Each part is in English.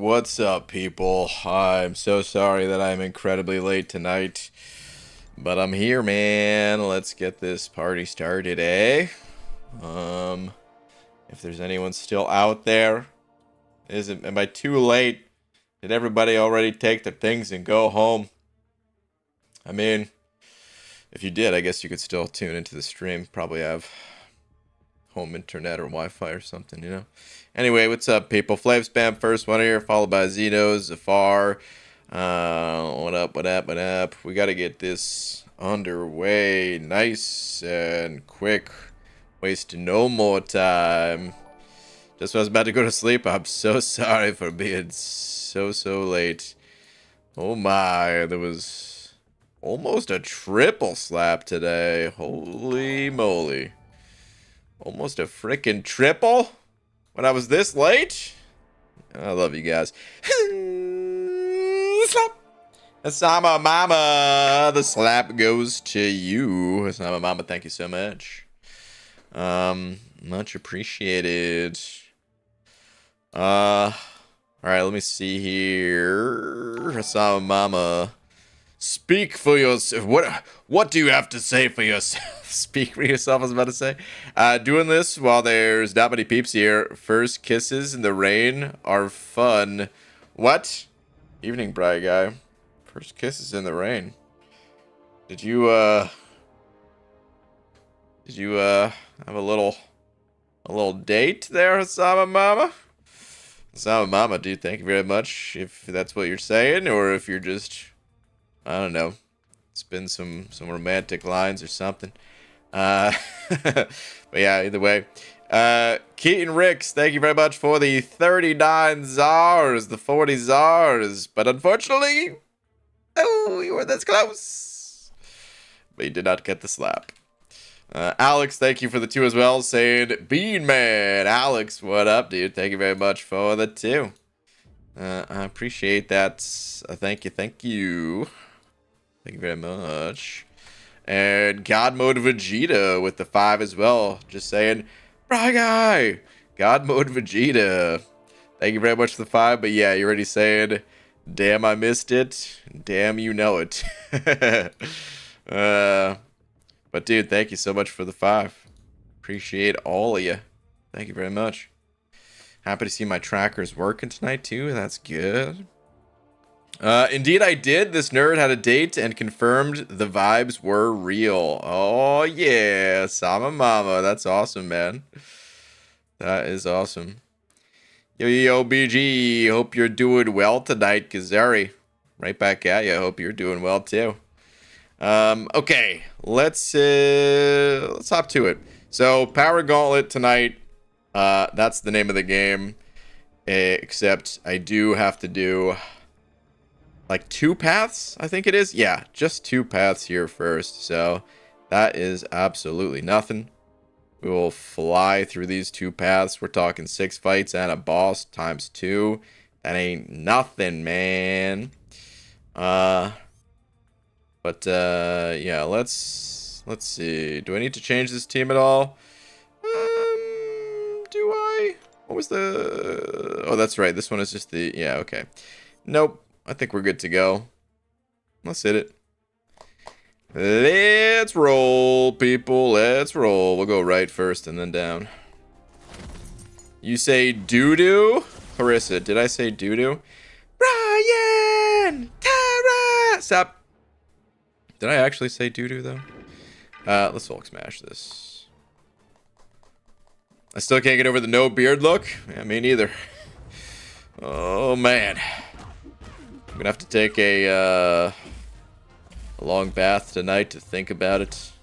What's up, people? I'm so sorry that I'm incredibly late tonight, but I'm here, man. Let's get this party started, eh? If there's anyone still out there, am I too late? Did everybody already take their things and go home? I mean, if you did, I guess you could still tune into the stream. Probably have home internet or Wi-Fi or something, you know? Anyway, what's up, people? Flav Spam first one here, followed by Zeno, Zafar. What up? We gotta get this underway nice and quick. Waste no more time. Just when I was about to go to sleep, I'm so sorry for being so late. Oh my, there was almost a triple slap today. Holy moly. Almost a freaking triple? When I was this late? I love you guys. Slap. Asama Mama. The slap goes to you. Asama Mama, thank you so much. Much appreciated. Alright, let me see here. Asama Mama. Speak for yourself. What do you have to say for yourself? Speak for yourself, I was about to say. Doing this while there's not many peeps here. First kisses in the rain are fun. What? Evening, bright guy. First kisses in the rain. Did you have a little date there, Osama Mama? Osama Mama, dude, thank you very much. If that's what you're saying, or if you're just, I don't know, spin some romantic lines or something. But yeah, either way. Keaton Ricks, thank you very much for the 39 czars, the 40 czars. But unfortunately, oh, you were this close. But you did not get the slap. Alex, thank you for the 2 as well, saying, Bean Man. Alex, what up, dude? Thank you very much for the 2. I appreciate that. Thank you. Thank you very much. And God Mode Vegeta with the 5 as well. Just saying, Bry Guy. God Mode Vegeta. Thank you very much for the 5. But yeah, you're already saying, damn, I missed it. Damn, you know it. But dude, thank you so much for the 5. Appreciate all of you. Thank you very much. Happy to see my trackers working tonight too. That's good. Indeed I did. This nerd had a date and confirmed the vibes were real. Oh yeah, Sama Mama. That's awesome, man. That is awesome. Yo, BG. Hope you're doing well tonight, Kazari. Right back at you. Hope you're doing well too. Okay, let's hop to it. So, Paraguantlet tonight. That's the name of the game. Except I do have to do like 2 paths, I think it is. Yeah, just 2 paths here first. So that is absolutely nothing. We will fly through these 2 paths. We're talking 6 fights and a boss times 2. That ain't nothing, man. But yeah, let's see. Do I need to change this team at all? Do I? What was the... Oh, that's right. This one is just the... Yeah, okay. Nope. I think we're good to go. Let's hit it. Let's roll, people. Let's roll. We'll go right first and then down. You say doo-doo? Clarissa, did I say doo-doo? Ryan! Tara! Stop. Did I actually say doo-doo, though? Let's Hulk smash this. I still can't get over the no beard look. Yeah, me neither. Oh, man. I'm gonna have to take a long bath tonight to think about it.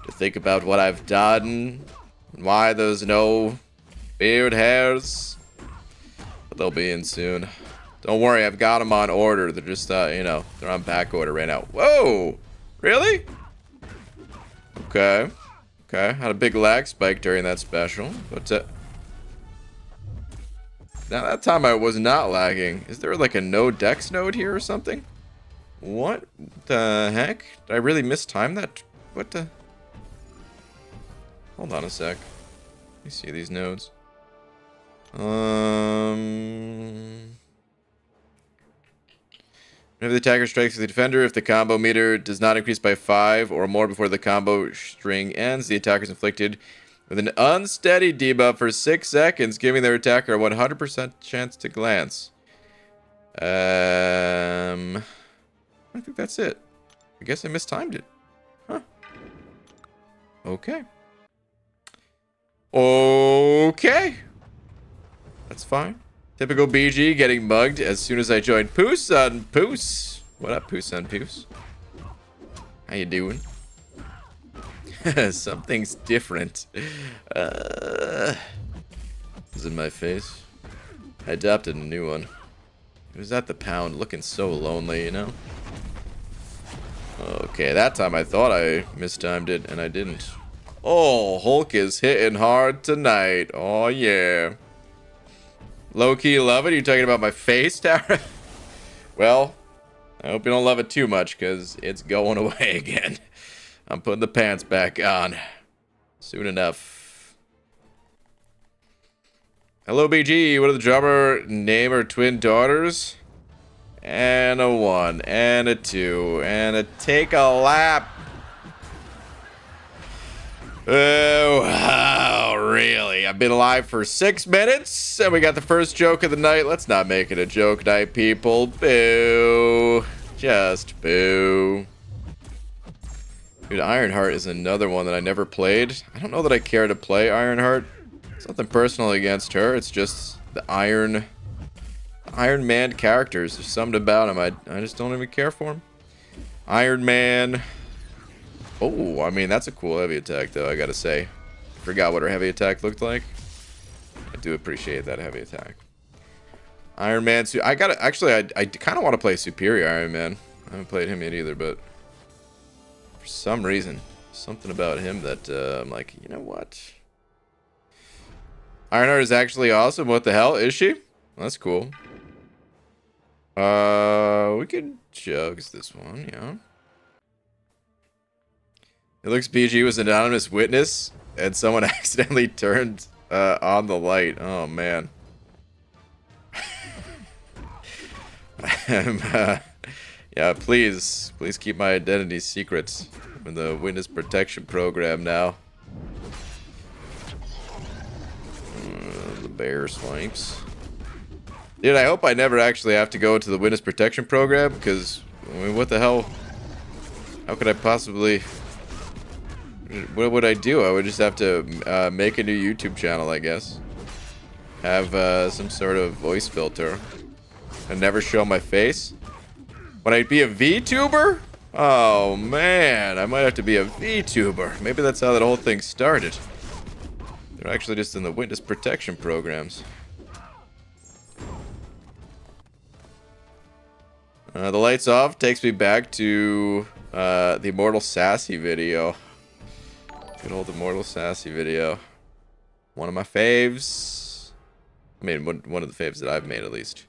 To think about what I've done. And why there's no beard hairs. But they'll be in soon. Don't worry, I've got them on order. They're just, you know, they're on back order right now. Whoa! Really? Okay. Okay, had a big lag spike during that special. But, now that time I was not lagging. Is there like a no dex node here or something? What the heck? Did I really mistime that? What the? Hold on a sec. Let me see these nodes. Whenever the attacker strikes the defender, if the combo meter does not increase by 5 or more before the combo string ends, the attacker is inflicted with an unsteady debuff for 6 seconds, giving their attacker a 100% chance to glance. I think that's it. I guess I mistimed it. Huh. Okay. Okay. That's fine. Typical BG getting mugged as soon as I joined. Poos on Poos. What up, Poos on Poos? How you doing? Something's different. Is in my face. I adopted a new one. It was at the pound looking so lonely, you know? Okay, that time I thought I mistimed it, and I didn't. Oh, Hulk is hitting hard tonight. Oh, yeah. Low-key love it? Are you talking about my face, Tara? Well, I hope you don't love it too much, because it's going away again. I'm putting the pants back on. Soon enough. Hello, BG. What did the drummer name her twin daughters? And a 1, and a 2, and a take a lap. Oh, wow, really? I've been alive for 6 minutes, and we got the first joke of the night. Let's not make it a joke night, people. Boo. Just boo. Dude, Ironheart is another one that I never played. I don't know that I care to play Ironheart. It's nothing personal against her. It's just the Iron Man characters. There's something about him. I just don't even care for him. Iron Man. Oh, I mean, that's a cool heavy attack, though, I gotta say. I forgot what her heavy attack looked like. I do appreciate that heavy attack. Iron Man. I gotta, actually, I kind of want to play Superior Iron Man. I haven't played him yet either, but for some reason, something about him that I'm like, you know what? Ironheart is actually awesome. What the hell? Is she? That's cool. We could jugs this one, yeah. It looks BG was an anonymous witness, and someone accidentally turned on the light. Oh, man. Yeah, please keep my identity secret. I'm in the witness protection program now. The bear swipes. Dude, I hope I never actually have to go to the witness protection program, because, I mean, what the hell? How could I possibly... What would I do? I would just have to make a new YouTube channel, I guess. Have some sort of voice filter. And never show my face. Would I be a VTuber? Oh, man. I might have to be a VTuber. Maybe that's how that whole thing started. They're actually just in the witness protection programs. The lights off takes me back to the Immortal Sassy video. Good old Immortal Sassy video. One of my faves. I mean, one of the faves that I've made, at least.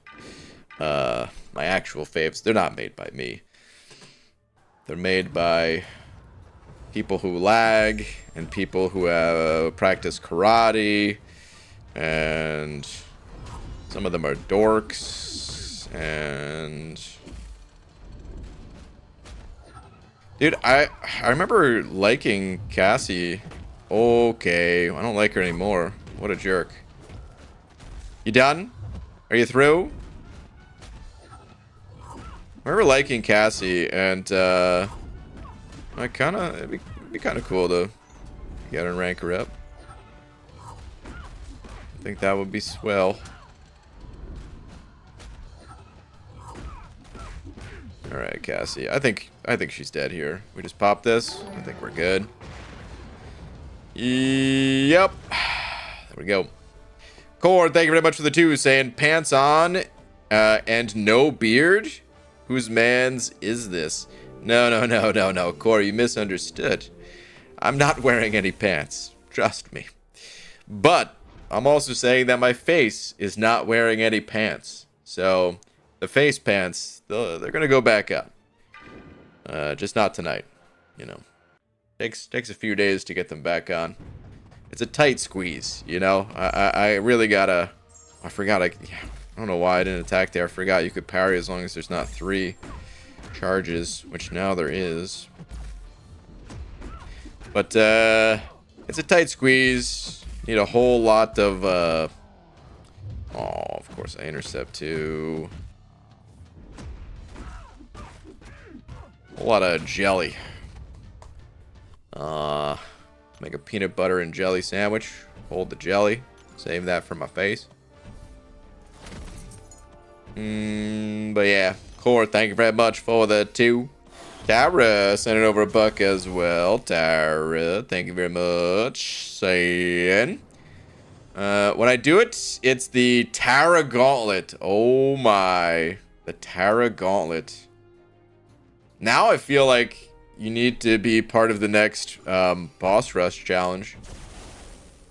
My actual faves, they're not made by me. They're made by people who lag, and people who have practiced karate, and some of them are dorks, and... Dude, I remember liking Cassie. Okay, I don't like her anymore. What a jerk. You done? Are you through? I remember liking Cassie, and it'd be kind of cool to get her and rank her up. I think that would be swell. All right, Cassie. I think she's dead here. We just pop this. I think we're good. Yep. There we go. Cord, thank you very much for the 2, saying pants on and no beard. Whose man's is this? No. Cord, you misunderstood. I'm not wearing any pants. Trust me. But I'm also saying that my face is not wearing any pants. So the face pants, they're gonna go back up. Just not tonight, you know. Takes a few days to get them back on. It's a tight squeeze, you know. I really gotta. I forgot. I don't know why I didn't attack there. I forgot you could parry as long as there's not 3. charges, which now there is. But it's a tight squeeze. Need a whole lot of oh, of course I intercept too. A whole lot of jelly. Make a peanut butter and jelly sandwich. Hold the jelly. Save that for my face. But yeah, Core, thank you very much for the 2. Tara sending over a buck as well. Tara, thank you very much. Saying. When I do it, it's the Paraguantlet. Oh my. The Paraguantlet. Now I feel like you need to be part of the next boss rush challenge.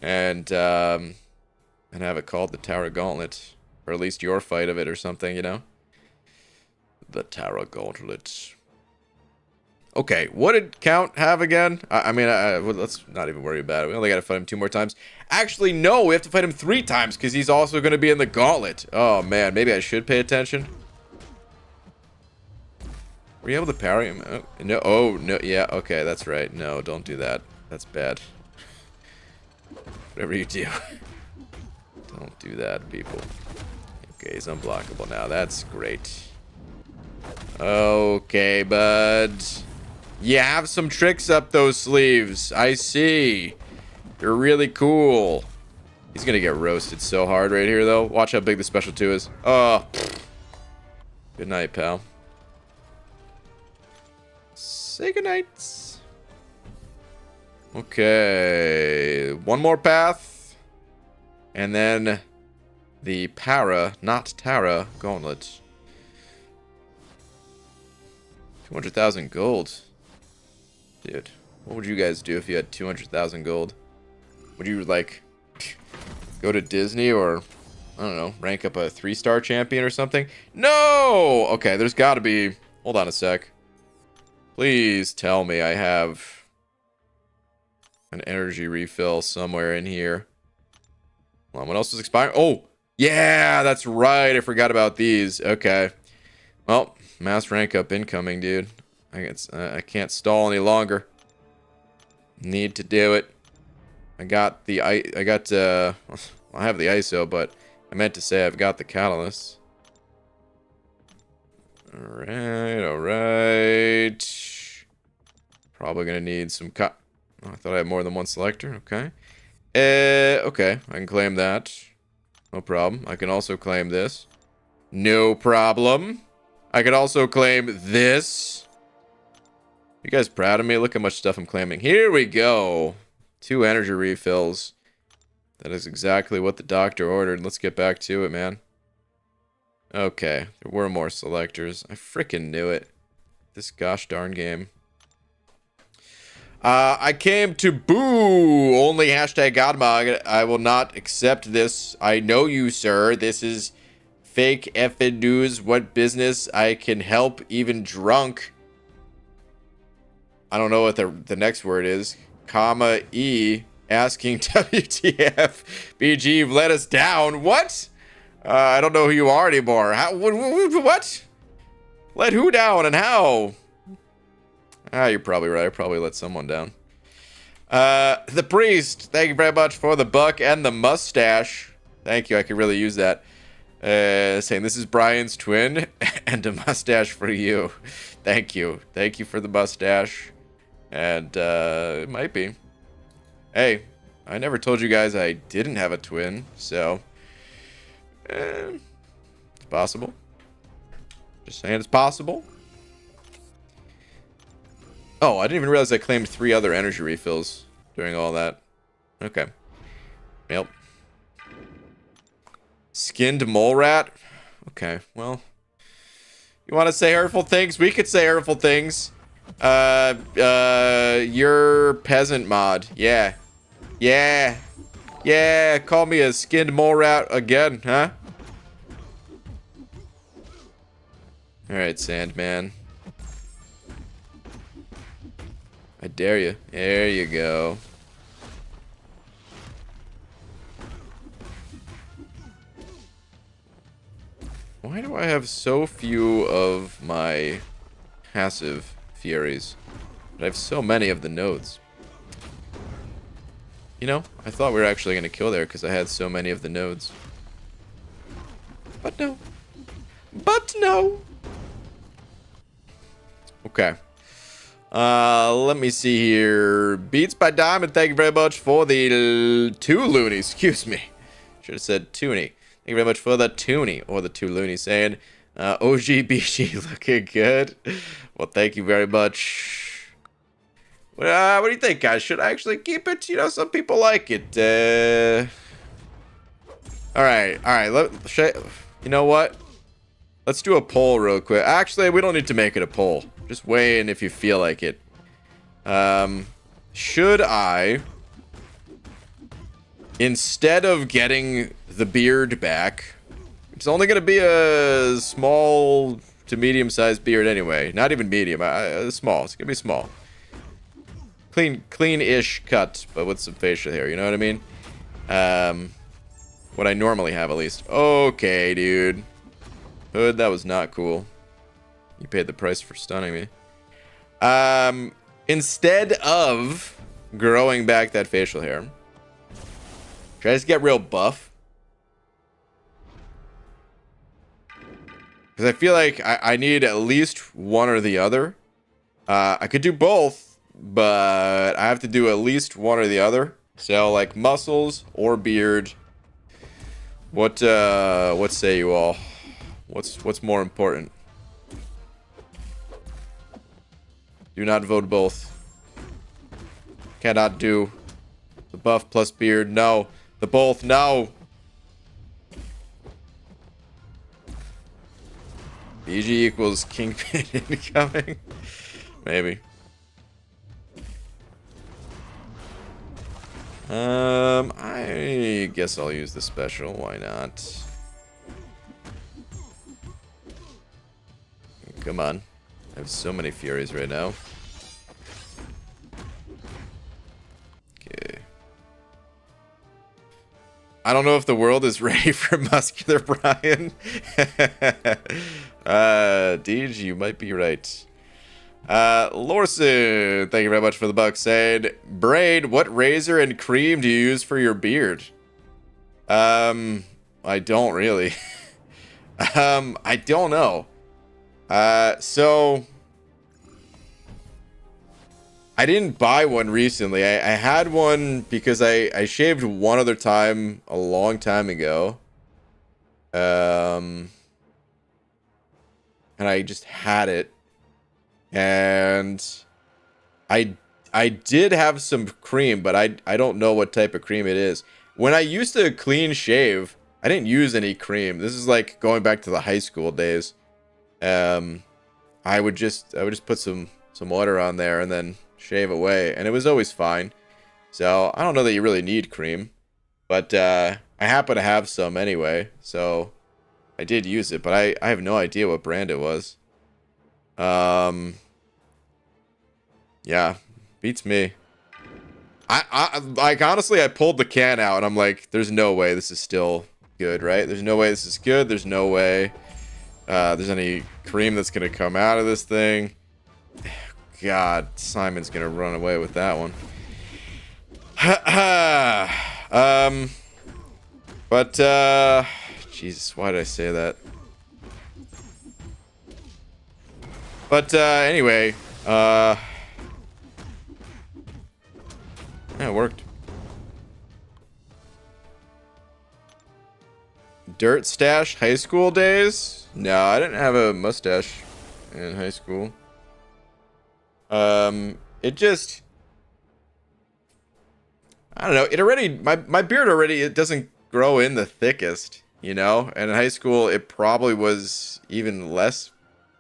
And have it called the Paraguantlet. Or at least your fight of it or something, you know? The Paraguantlet. Okay, what did Count have again? I mean, well, let's not even worry about it. We only got to fight him 2 more times. Actually, no, we have to fight him 3 times because he's also going to be in the Gauntlet. Oh, man, maybe I should pay attention. Were you able to parry him? Oh, no, yeah, okay, that's right. No, don't do that. That's bad. Whatever you do. Don't do that, people. Okay, he's unblockable now. That's great. Okay, bud. You have some tricks up those sleeves. I see. You're really cool. He's gonna get roasted so hard right here, though. Watch how big the special 2 is. Oh. Good night, pal. Say goodnight. Okay. 1 more path. And then the not Tara, Gauntlet. 200,000 gold. Dude, what would you guys do if you had 200,000 gold? Would you, like, go to Disney or, I don't know, rank up a 3-star champion or something? No! Okay, there's got to be... Hold on a sec. Please tell me I have an energy refill somewhere in here. Hold on, what else is expiring? Oh! Yeah, that's right. I forgot about these. Okay. Well, mass rank up incoming, dude. I can't stall any longer. Need to do it. I have the ISO, but I meant to say I've got the catalyst. Alright. Probably gonna need some oh, I thought I had more than 1 selector. Okay. Okay, I can claim that. No problem. I can also claim this. No problem. I could also claim this. You guys proud of me? Look how much stuff I'm claiming. Here we go. 2 energy refills. That is exactly what the doctor ordered. Let's get back to it, man. Okay. There were more selectors. I freaking knew it. This gosh darn game. I came to boo. Only hashtag Godmog. I will not accept this. I know you, sir. This is fake effing news. What business? I can help even drunk. I don't know what the next word is. Comma E asking WTF. BG, you've let us down. What? I don't know who you are anymore. How? What? Let who down and how? Ah, you're probably right. I probably let someone down. The priest. Thank you very much for the buck and the mustache. Thank you. I could really use that. Saying this is Brian's twin and a mustache for you. Thank you. Thank you for the mustache. And it might be. Hey, I never told you guys I didn't have a twin, so it's possible. Just saying it's possible. Oh, I didn't even realize I claimed 3 other energy refills during all that. Okay. Yep. Skinned mole rat? Okay, well. You want to say hurtful things? We could say hurtful things. You're peasant mod. Yeah. Yeah. Yeah, call me a skinned mole rat again, huh? Alright, Sandman. I dare you. There you go. Why do I have so few of my passive Furies. But I have so many of the nodes. You know, I thought we were actually going to kill there because I had so many of the nodes. But no. But no. Okay. Let me see here. Beats by Diamond, thank you very much for the 2 loonies. Excuse me. Should have said toonie. Thank you very much for the toonie, or the 2 loonies, saying, OGBG looking good. Well, thank you very much. What do you think, guys? Should I actually keep it? You know, some people like it. All right. You know what? Let's do a poll real quick. Actually, we don't need to make it a poll. Just weigh in if you feel like it. Should I, instead of getting the beard back, it's only going to be a small to medium-sized beard anyway. Not even medium. Small. It's going to be small. Clean-ish cut, but with some facial hair. You know what I mean? What I normally have, at least. Okay, dude. Hood, that was not cool. You paid the price for stunning me. Instead of growing back that facial hair, should I just get real buff? Because I feel like I need at least one or the other. I could do both, but I have to do at least one or the other. So, like, muscles or beard. What say you all? What's more important? Do not vote both. Cannot do the buff plus beard. No. The both. No. BG equals Kingpin incoming. Maybe. I guess I'll use the special. Why not? Come on. I have so many Furies right now. Okay. I don't know if the world is ready for Muscular Brian. Deej, you might be right. Lorson, thank you very much for the buck. Said, Braid, what razor and cream do you use for your beard? I don't really. I don't know. So I didn't buy one recently. I had one because I shaved one other time a long time ago. And I just had it. And I did have some cream, but I don't know what type of cream it is. When I used to clean shave, I didn't use any cream. This is like going back to the high school days. I would just put some water on there and then shave away, and it was always fine. So I don't know that you really need cream, but I happen to have some anyway, so I did use it, but I have no idea what brand it was. Yeah, beats me. I like, honestly, I pulled the can out and I'm like, there's no way this is still good, right? There's no way this is good. There's no way there's any cream that's gonna come out of this thing. God, Simon's gonna run away with that one. Jesus, why did I say that? But anyway, yeah, it worked. Dirt stash high school days? No, I didn't have a mustache in high school. It just, I don't know, it already, my beard already, it doesn't grow in the thickest, you know? And in high school, it probably was even less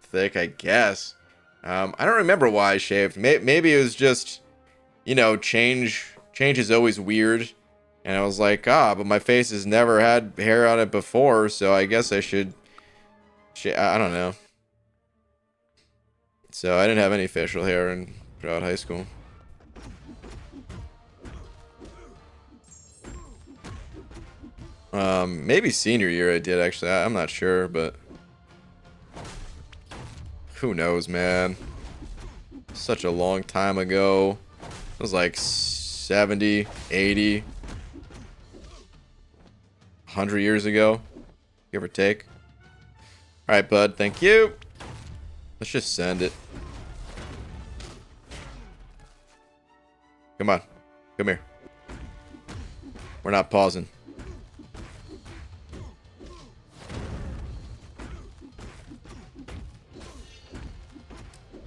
thick, I guess. I don't remember why I shaved. Maybe it was just, you know, change is always weird. And I was like, but my face has never had hair on it before, so I guess I should, I don't know. So I didn't have any facial hair throughout high school. Maybe senior year I did, actually. I'm not sure, but who knows, man. Such a long time ago. It was like 70, 80, 100 years ago, give or take. Alright, bud, thank you. Let's just send it. Come on. Come here. We're not pausing.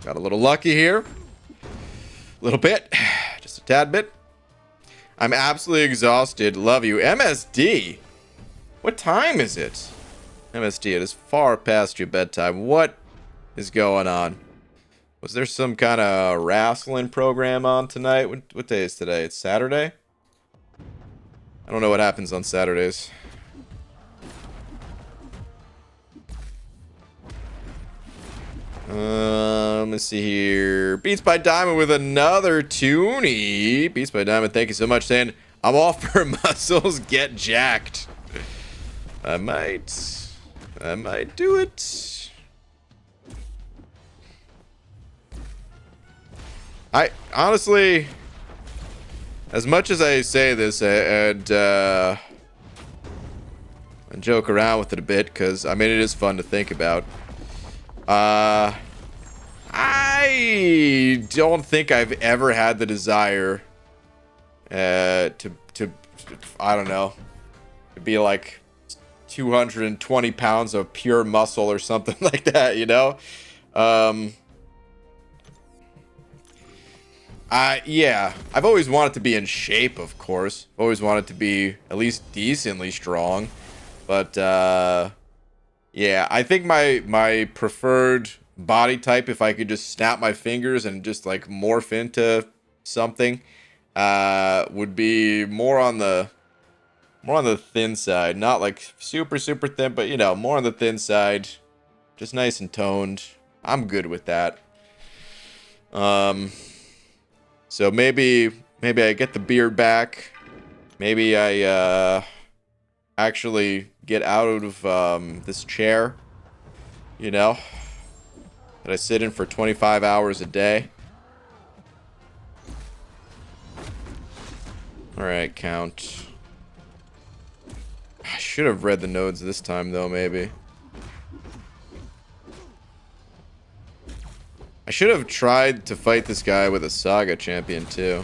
Got a little lucky here. A little bit. Just a tad bit. I'm absolutely exhausted. Love you. MSD? What time is it? MSD, it is far past your bedtime. What is going on? Was there some kind of wrestling program on tonight? What day is today? It's Saturday? I don't know what happens on Saturdays. Let's see here. Beats by Diamond with another toonie. Beats by Diamond, thank you so much, saying, I'm all for muscles, get jacked. I might do it. I honestly, as much as I say this and joke around with it a bit, because I mean it is fun to think about. I don't think I've ever had the desire to I don't know, to be like 220 pounds of pure muscle or something like that, you know? Yeah, I've always wanted to be in shape, of course. Always wanted to be at least decently strong. But, yeah, I think my preferred body type, if I could just snap my fingers and just, like, morph into something, would be more on the thin side. Not, like, super, super thin, but, you know, more on the thin side. Just nice and toned. I'm good with that. So maybe I get the beard back. Maybe I actually get out of this chair, you know, that I sit in for 25 hours a day. All right, count. I should have read the nodes this time, though, maybe. I should have tried to fight this guy with a Saga champion, too.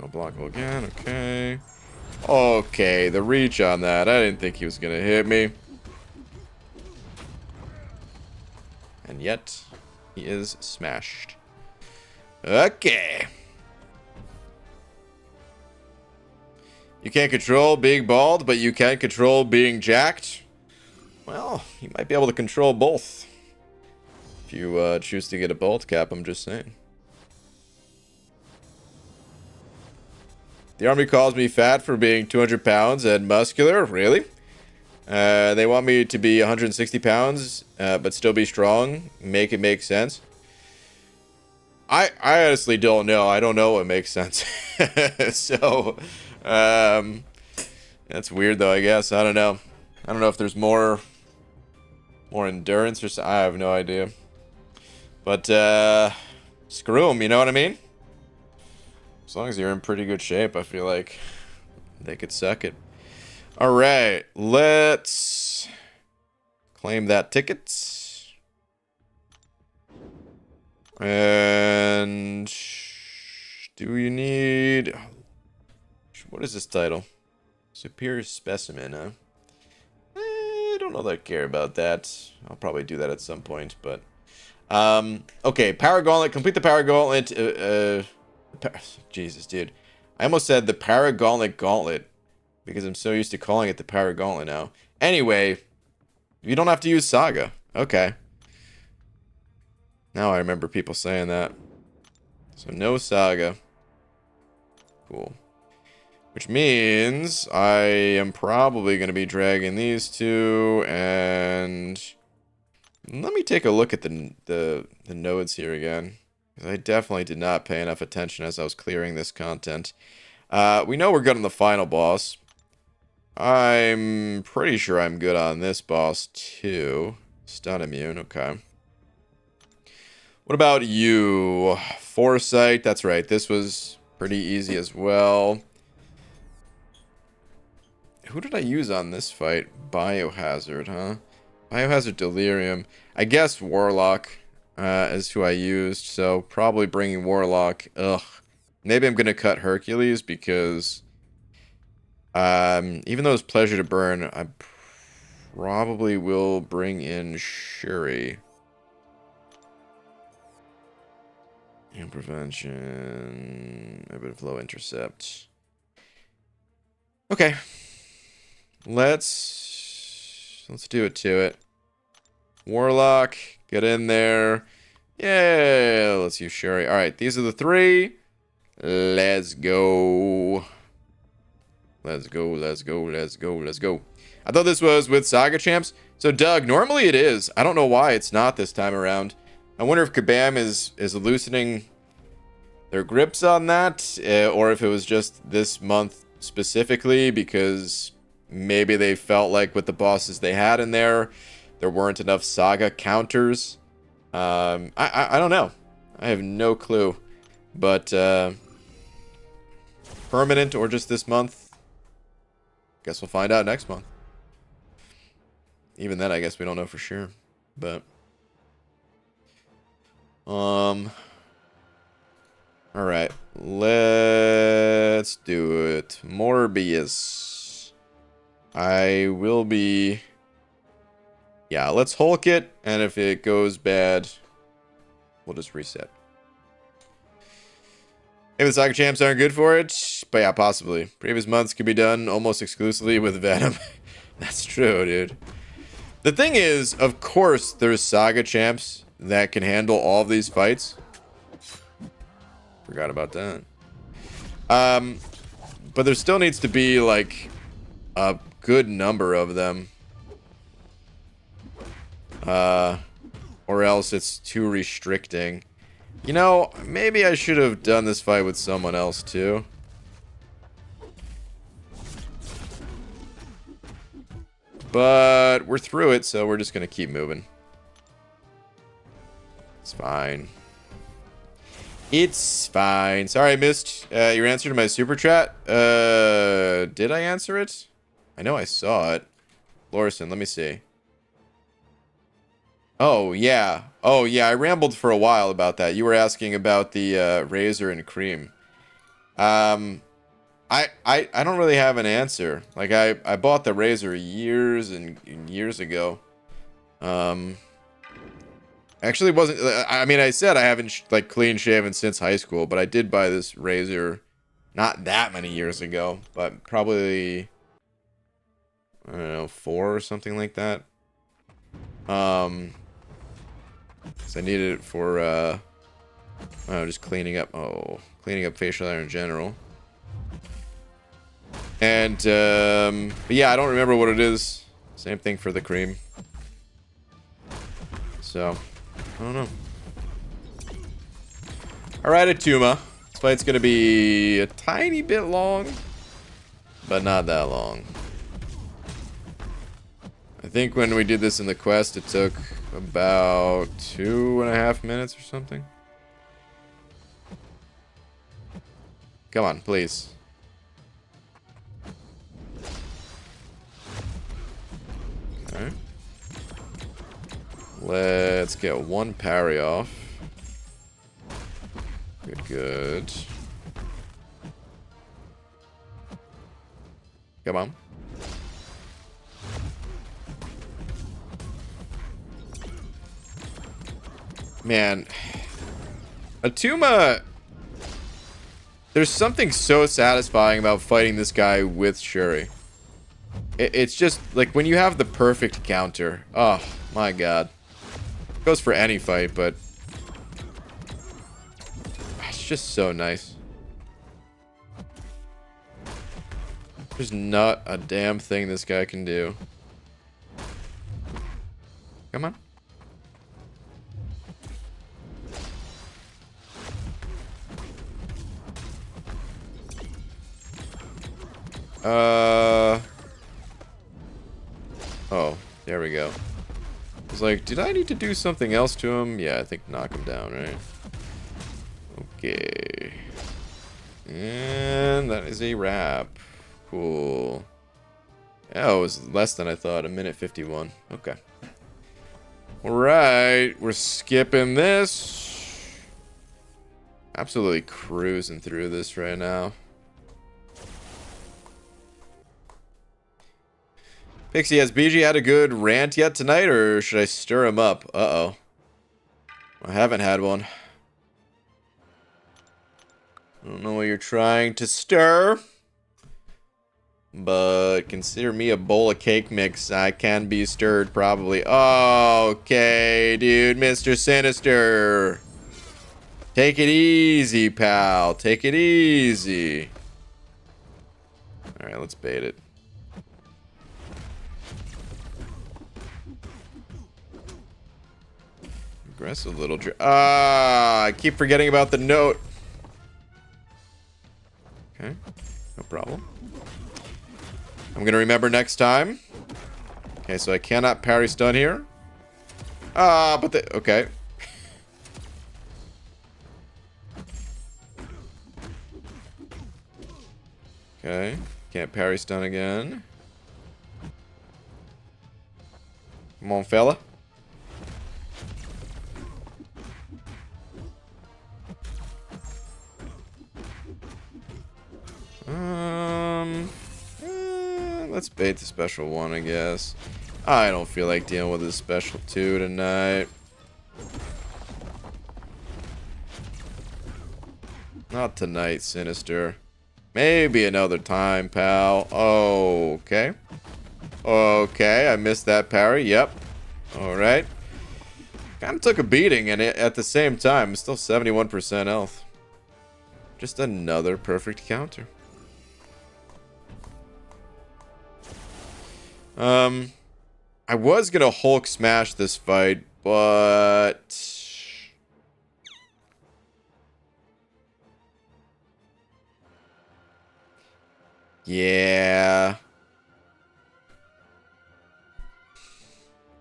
Go blockable again, okay. Okay, the reach on that. I didn't think he was going to hit me. And yet, he is smashed. Okay. You can't control being bald, but you can control being jacked. Well, you might be able to control both. If you choose to get a bald cap, I'm just saying. The army calls me fat for being 200 pounds and muscular. Really? They want me to be 160 pounds, but still be strong. Make it make sense. I honestly don't know. I don't know what makes sense. So, that's weird though, I guess. I don't know. I don't know if there's more endurance or something. I have no idea. But, screw them, you know what I mean? As long as you're in pretty good shape, I feel like they could suck it. Alright, let's claim that ticket. And do you need... What is this title? Superior Specimen, huh? I don't know that I care about that. I'll probably do that at some point, but... okay, Paraguantlet. Complete the Paraguantlet. Jesus, dude. I almost said the Paraguantlet Gauntlet because I'm so used to calling it the Paraguantlet now. Anyway, you don't have to use Saga. Okay. Now I remember people saying that. So no Saga. Cool. Which means I am probably going to be dragging these two, and let me take a look at the nodes here again. I definitely did not pay enough attention as I was clearing this content. We know we're good on the final boss. I'm pretty sure I'm good on this boss too. Stun immune, okay. What about you? Foresight, that's right. This was pretty easy as well. Who did I use on this fight? Biohazard, huh? Biohazard Delirium. I guess Warlock is who I used, so probably bringing Warlock. Ugh. Maybe I'm going to cut Hercules because even though it's Pleasure to Burn, I probably will bring in Shuri. And prevention, a bit of low intercept. Okay. Let's do it to it. Warlock, get in there. Yeah, let's use Shuri. All right, these are the three. Let's go. Let's go, let's go, let's go, let's go. I thought this was with Saga Champs. So, Doug, normally it is. I don't know why it's not this time around. I wonder if Kabam is loosening their grips on that, or if it was just this month specifically, because maybe they felt like with the bosses they had in there weren't enough Saga counters. I don't know. I have no clue. But permanent or just this month? Guess we'll find out next month. Even then, I guess we don't know for sure. But all right, let's do it. Morbius. I will be... Yeah, let's Hulk it, and if it goes bad, we'll just reset. Maybe the Saga Champs aren't good for it, but yeah, possibly. Previous months could be done almost exclusively with Venom. That's true, dude. The thing is, of course, there's Saga Champs that can handle all of these fights. Forgot about that. But there still needs to be, like, a good number of them. Or else it's too restricting. You know, maybe I should have done this fight with someone else, too. But we're through it, so we're just going to keep moving. It's fine. It's fine. Sorry, I missed your answer to my super chat. Did I answer it? I know I saw it. Lorison, let me see. Oh, yeah. Oh, yeah, I rambled for a while about that. You were asking about the razor and cream. I don't really have an answer. Like, I bought the razor years and years ago. Actually, wasn't... I mean, I said I haven't, like, clean shaven since high school, but I did buy this razor not that many years ago, but probably, I don't know, 4 or something like that. Because I needed it for, just cleaning up facial hair in general. And, but yeah, I don't remember what it is. Same thing for the cream. So... I don't know. Alright, Atuma. This fight's gonna be a tiny bit long, but not that long. I think when we did this in the quest, it took about 2.5 minutes or something. Come on, please. Okay. Let's get one parry off. Good, good. Come on. Man. Atuma... There's something so satisfying about fighting this guy with Shuri. It's just, like, when you have the perfect counter. Oh, my god. Goes for any fight, but it's just so nice. There's not a damn thing this guy can do. Come on. Oh, there we go. I was like, did I need to do something else to him? Yeah, I think knock him down, right? Okay. And that is a wrap. Cool. Yeah, it was less than I thought. 1:51. Okay. Alright. We're skipping this. Absolutely cruising through this right now. Pixie, has BG had a good rant yet tonight, or should I stir him up? Uh-oh. I haven't had one. I don't know what you're trying to stir. But consider me a bowl of cake mix. I can be stirred, probably. Okay, dude. Mr. Sinister. Take it easy, pal. Take it easy. Alright, let's bait it. Aggressive little... I keep forgetting about the note. Okay, no problem. I'm gonna remember next time. Okay, so I cannot parry stun here. But the... Okay. Okay, can't parry stun again. Come on, fella. Let's bait the special one, I guess. I don't feel like dealing with a special 2 tonight. Not tonight, Sinister. Maybe another time, pal. Oh, okay. Okay, I missed that parry. Yep. Alright. Kind of took a beating, and at the same time, still 71% health. Just another perfect counter. I was gonna Hulk smash this fight, but... Yeah.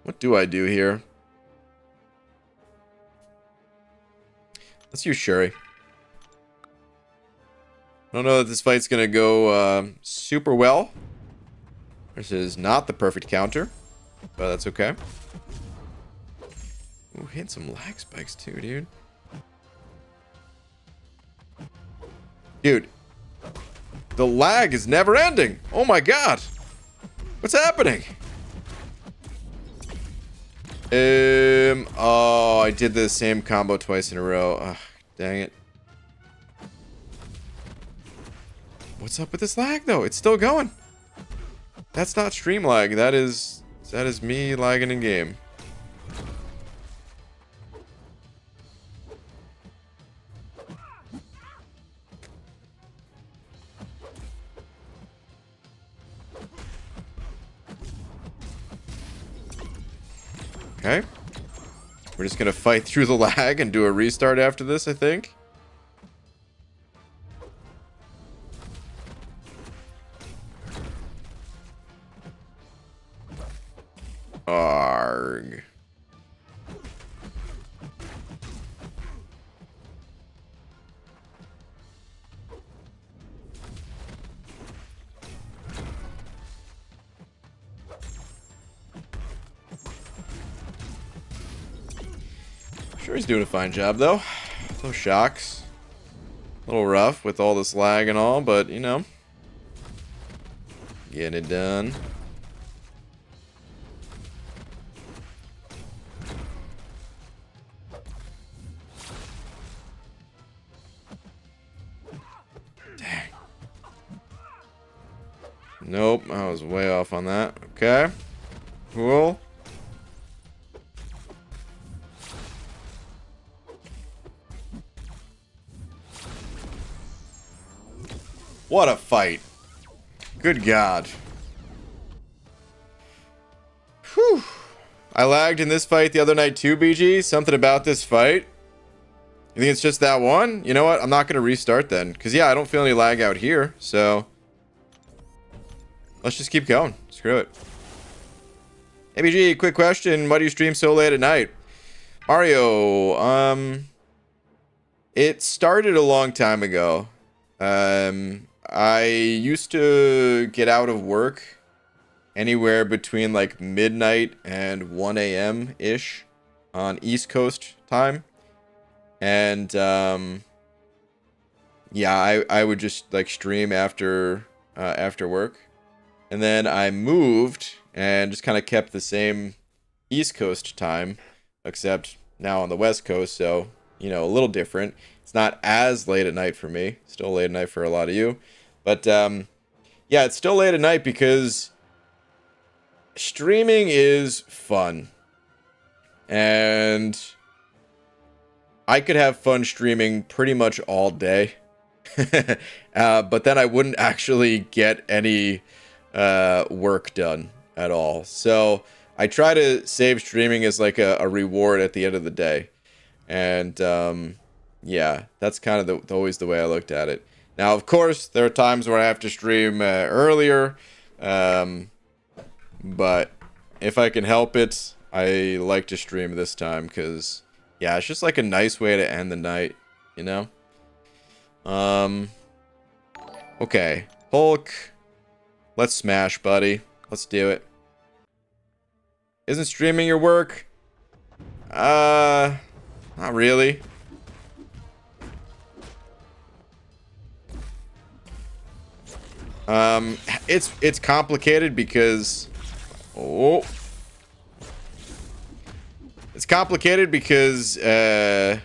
What do I do here? Let's use Shuri. I don't know that this fight's gonna go super well. This is not the perfect counter, but that's okay. Ooh, hit some lag spikes too, dude. Dude, the lag is never ending. Oh my god. What's happening? Oh, I did the same combo twice in a row. Ugh, dang it. What's up with this lag though? It's still going. That's not stream lag. That is me lagging in game. Okay. We're just gonna fight through the lag and do a restart after this, I think. Arg. Sure, he's doing a fine job though. No shocks. A little rough with all this lag and all, but you know, getting it done. Dang. Nope, I was way off on that. Okay. Cool. What a fight. Good God. Whew. I lagged in this fight the other night too, BG. Something about this fight. You think it's just that one? You know what? I'm not going to restart then. Because, yeah, I don't feel any lag out here. So, let's just keep going. Screw it. ABG, quick question. Why do you stream so late at night? Mario, it started a long time ago. I used to get out of work anywhere between like midnight and 1 a.m. ish on East Coast time. And yeah, I would just like stream after work. And then I moved and just kind of kept the same East Coast time, except now on the West Coast, so, you know, a little different. It's not as late at night for me. Still late at night for a lot of you. But, yeah, it's still late at night because streaming is fun. And I could have fun streaming pretty much all day. But then I wouldn't actually get any work done at all. So I try to save streaming as like a reward at the end of the day. And yeah, that's kind of always the way I looked at it. Now, of course, there are times where I have to stream earlier. But if I can help it, I like to stream this time because, yeah, it's just like a nice way to end the night, you know? Okay. Hulk. Let's smash, buddy. Let's do it. Isn't streaming your work? Not really. It's complicated because... Oh. It's complicated because, okay.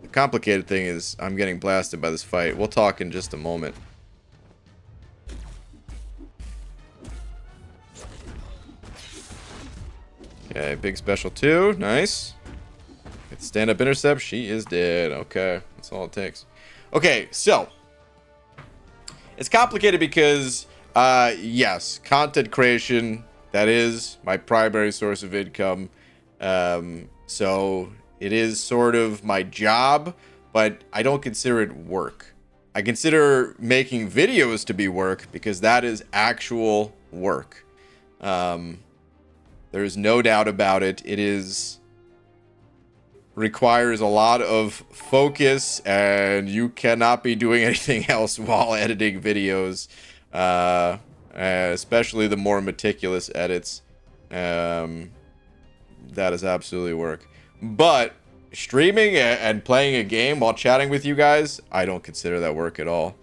The complicated thing is I'm getting blasted by this fight. We'll talk in just a moment. Okay, big special 2. Nice. Get the stand-up intercept. She is dead. Okay, that's all it takes. Okay, so. It's complicated because, yes, content creation, that is my primary source of income. So it is sort of my job, but I don't consider it work. I consider making videos to be work because that is actual work. There's no doubt about it. It requires a lot of focus, and you cannot be doing anything else while editing videos, especially the more meticulous edits. That is absolutely work. But streaming and playing a game while chatting with you guys, I don't consider that work at all.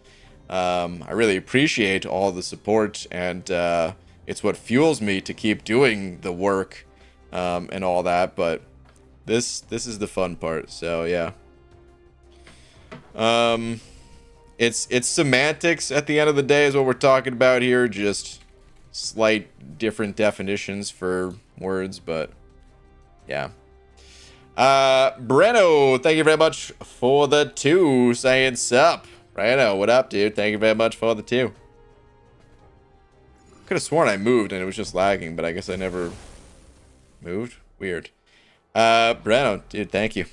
I really appreciate all the support, and it's what fuels me to keep doing the work and all that, but this is the fun part. So yeah, it's semantics at the end of the day is what we're talking about here, just slight different definitions for words, but yeah. Breno, thank you very much for the 2, saying sup. Breno, what up, dude? Thank you very much for the 2. Could have sworn I moved and it was just lagging, but I guess I never moved. Weird. Breno, dude, thank you.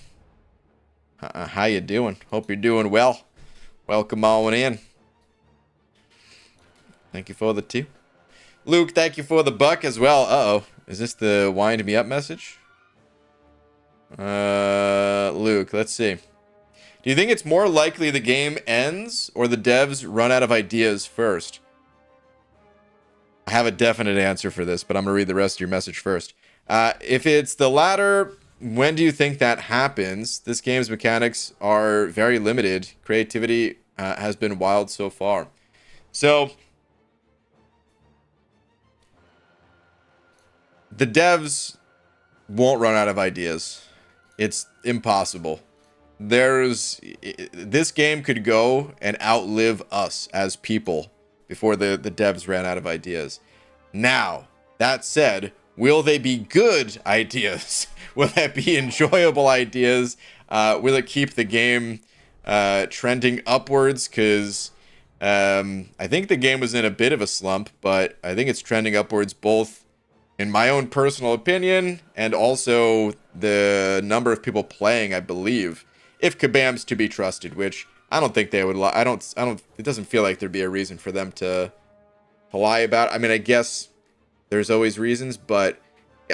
How you doing? Hope you're doing well. Welcome on in. Thank you for the 2. Luke, thank you for the buck as well. Uh-oh. Is this the wind me up message? Luke, let's see. Do you think it's more likely the game ends or the devs run out of ideas first? I have a definite answer for this, but I'm going to read the rest of your message first. If it's the latter, when do you think that happens? This game's mechanics are very limited. Creativity has been wild so far. So, the devs won't run out of ideas. It's impossible. This game could go and outlive us as people before the devs ran out of ideas. Now, that said, will they be good ideas? Will that be enjoyable ideas? Will it keep the game trending upwards? Because I think the game was in a bit of a slump, but I think it's trending upwards both in my own personal opinion and also the number of people playing, I believe. if Kabam's to be trusted, which I don't think they would. I don't. It doesn't feel like there'd be a reason for them to lie about it. I mean, I guess there's always reasons, but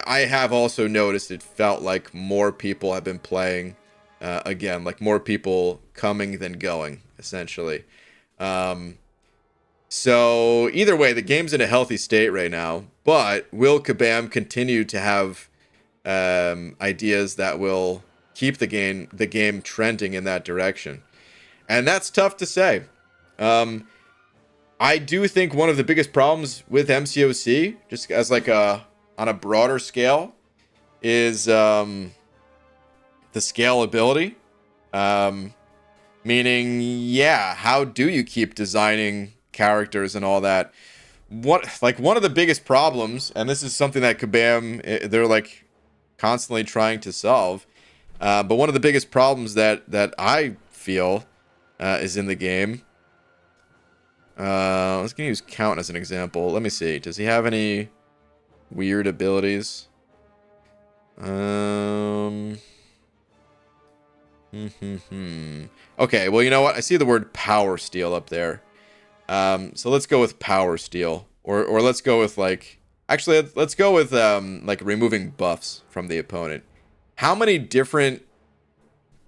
I have also noticed it felt like more people have been playing. Again, like more people coming than going, essentially. So either way, the game's in a healthy state right now. But will Kabam continue to have ideas that will keep the game trending in that direction? And that's tough to say. I do think one of the biggest problems with MCOC, just as like on a broader scale, is the scalability. Meaning, yeah, how do you keep designing characters and all that? One of the biggest problems, and this is something that Kabam, they're like constantly trying to solve, but one of the biggest problems that I feel is in the game. Let's gonna use Count as an example. Let me see. Does he have any weird abilities? Okay, well, you know what? I see the word Power Steal up there. So let's go with Power Steal. Or let's go with, like... Actually, let's go with, like, removing buffs from the opponent. How many different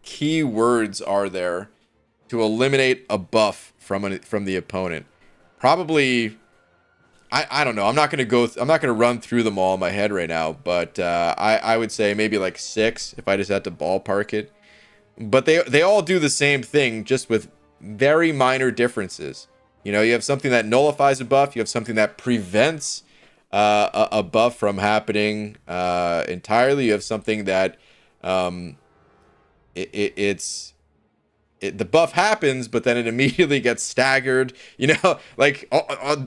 keywords are there to eliminate a buff from the opponent? Probably... I don't know. I'm not gonna run through them all in my head right now, but I would say maybe like 6 if I just had to ballpark it. But they all do the same thing, just with very minor differences. You know, you have something that nullifies a buff. You have something that prevents a buff from happening entirely. You have something that the buff happens, but then it immediately gets staggered. You know, like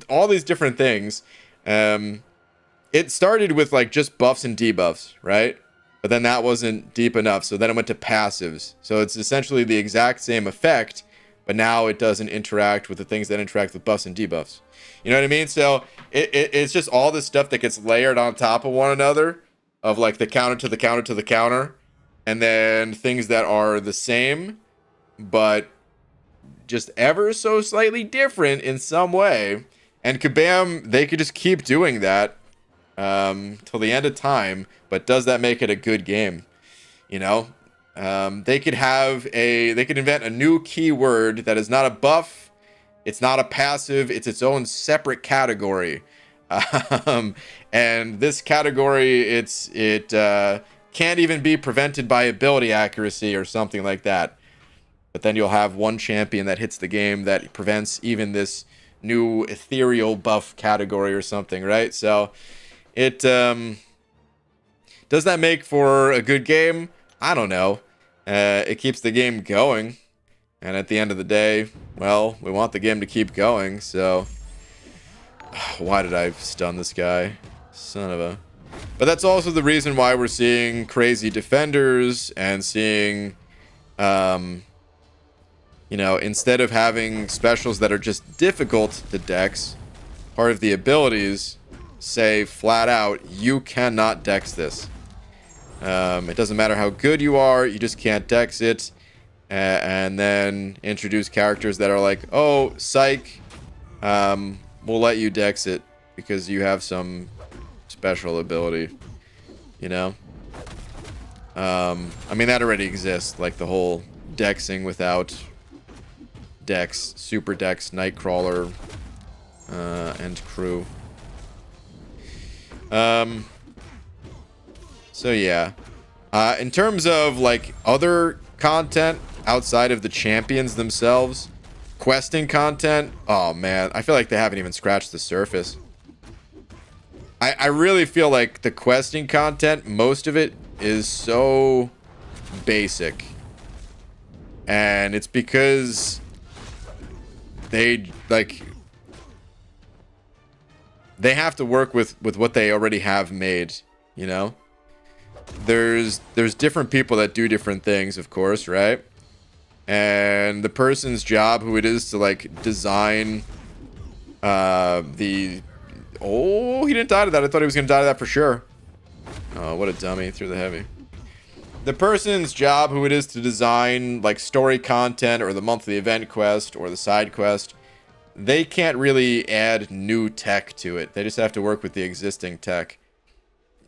all these different things. It started with like just buffs and debuffs, right? But then that wasn't deep enough, so then it went to passives. So it's essentially the exact same effect, but now it doesn't interact with the things that interact with buffs and debuffs. You know what I mean? So it's just all this stuff that gets layered on top of one another, of like the counter to the counter to the counter, and then things that are the same, but just ever so slightly different in some way. And Kabam, they could just keep doing that till the end of time, but does that make it a good game? You know, they could invent a new keyword that is not a buff, it's not a passive, it's its own separate category. And this category, it can't even be prevented by ability accuracy or something like that. But then you'll have one champion that hits the game that prevents even this new ethereal buff category or something, right? So it does that make for a good game? I don't know. It keeps the game going, and at the end of the day, well, we want the game to keep going. So why did I stun this guy? Son of a... But that's also the reason why we're seeing crazy defenders and seeing you know, instead of having specials that are just difficult to dex, part of the abilities say flat out, you cannot dex this. It doesn't matter how good you are, you just can't dex it. And then introduce characters that are like, oh, psych, we'll let you dex it because you have some special ability, you know? I mean, that already exists, like the whole dexing without dex, super dex, Nightcrawler, and crew. So yeah, in terms of like other content outside of the champions themselves, questing content, oh man, I feel like they haven't even scratched the surface. I really feel like the questing content, most of it is so basic, and it's because they have to work with what they already have made, you know? There's different people that do different things, of course, right? And the person's job, who it is to like design the... Oh, he didn't die to that. I thought he was gonna die to that for sure. Oh, what a dummy. Threw the heavy. the person's job, who it is to design like story content or the monthly event quest or the side quest, they can't really add new tech to it. They just have to work with the existing tech.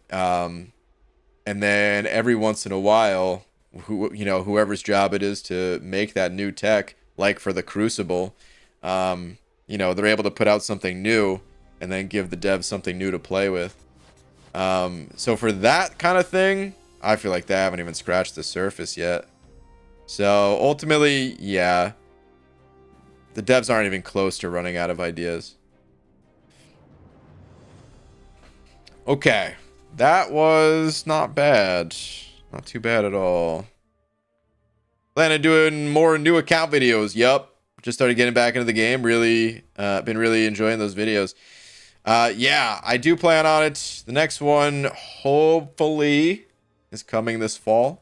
And then every once in a while, whoever's job it is to make that new tech, like for the Crucible, they're able to put out something new and then give the devs something new to play with. So for that kind of thing, I feel like they haven't even scratched the surface yet. So ultimately, yeah, the devs aren't even close to running out of ideas. Okay, that was not bad. Not too bad at all. Plan on doing more new account videos. Yup. Just started getting back into the game. Really, been really enjoying those videos. Yeah, I do plan on it. The next one, hopefully, is coming this fall.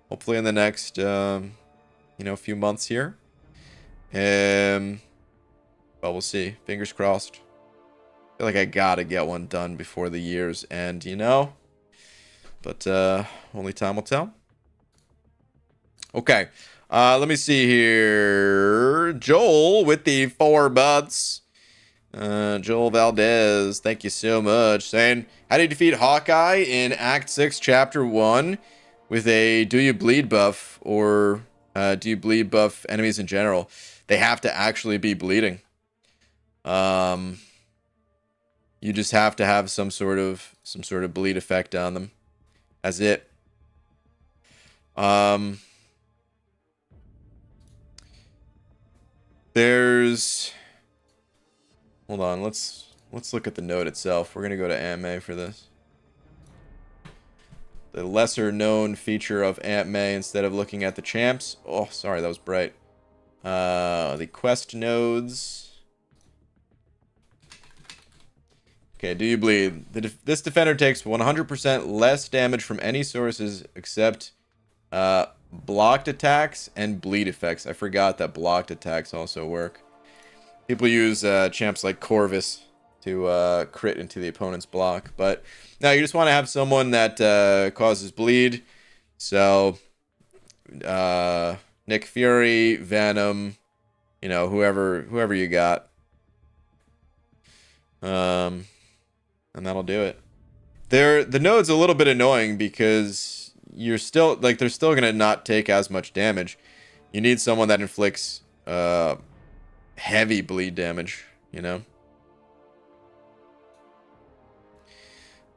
Hopefully in the next, few months here. Well, we'll see. Fingers crossed. I feel like I gotta get one done before the year's end, But only time will tell. Okay. Let me see here. Joel with the 4 months. Joel Valdez, thank you so much. Saying, how do you defeat Hawkeye in Act 6, Chapter 1 with a do you bleed buff, or do you bleed buff enemies in general? They have to actually be bleeding. You just have to have some sort of bleed effect on them. That's it. There's, hold on, let's look at the note itself. We're gonna go to AMA for this. The lesser known feature of AMA instead of looking at the champs. Oh, sorry, that was bright. The quest nodes. Okay, do you bleed? This defender takes 100% less damage from any sources except blocked attacks and bleed effects. I forgot that blocked attacks also work. People use champs like Corvus to crit into the opponent's block. But now you just want to have someone that causes bleed. So Nick Fury, Venom, whoever you got. And that'll do it. The node's a little bit annoying because they're still gonna not take as much damage. You need someone that inflicts heavy bleed damage, Dude,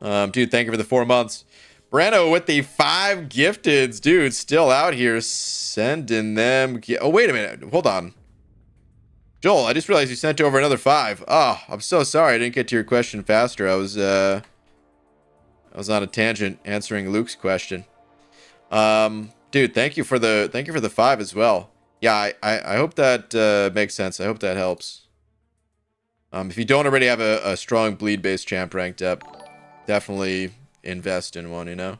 thank you for the 4 months. Brano with the 5 gifteds. Dude, still out here sending them. Oh, wait a minute. Hold on. Joel, I just realized you sent over another 5. Oh, I'm so sorry I didn't get to your question faster. I was on a tangent answering Luke's question. Dude, thank you for the 5 as well. Yeah, I hope that makes sense. I hope that helps. If you don't already have a strong bleed-based champ ranked up, definitely invest in one,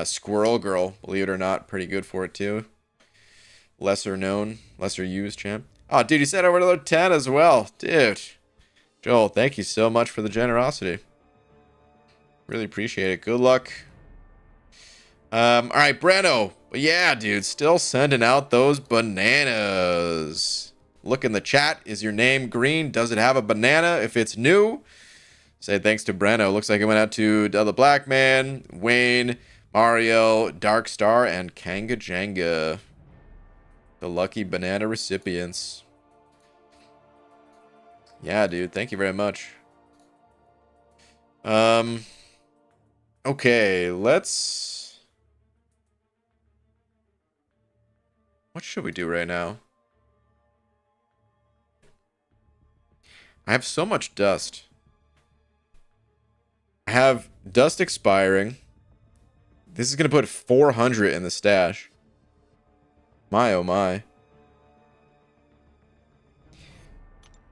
Squirrel Girl, believe it or not, pretty good for it too. Lesser known, lesser used champ. Oh, dude, you sent over another 10 as well. Dude. Joel, thank you so much for the generosity. Really appreciate it. Good luck. All right, Brano. Yeah, dude, still sending out those bananas. Look in the chat. Is your name green? Does it have a banana? If it's new, say thanks to Brano. Looks like it went out to the Black Man, Wayne, Mario, Dark Star, and Kanga Jenga. The lucky banana recipients. Yeah, dude. Thank you very much. Okay, let's... What should we do right now? I have so much dust. I have dust expiring. This is going to put 400 in the stash. My, oh my.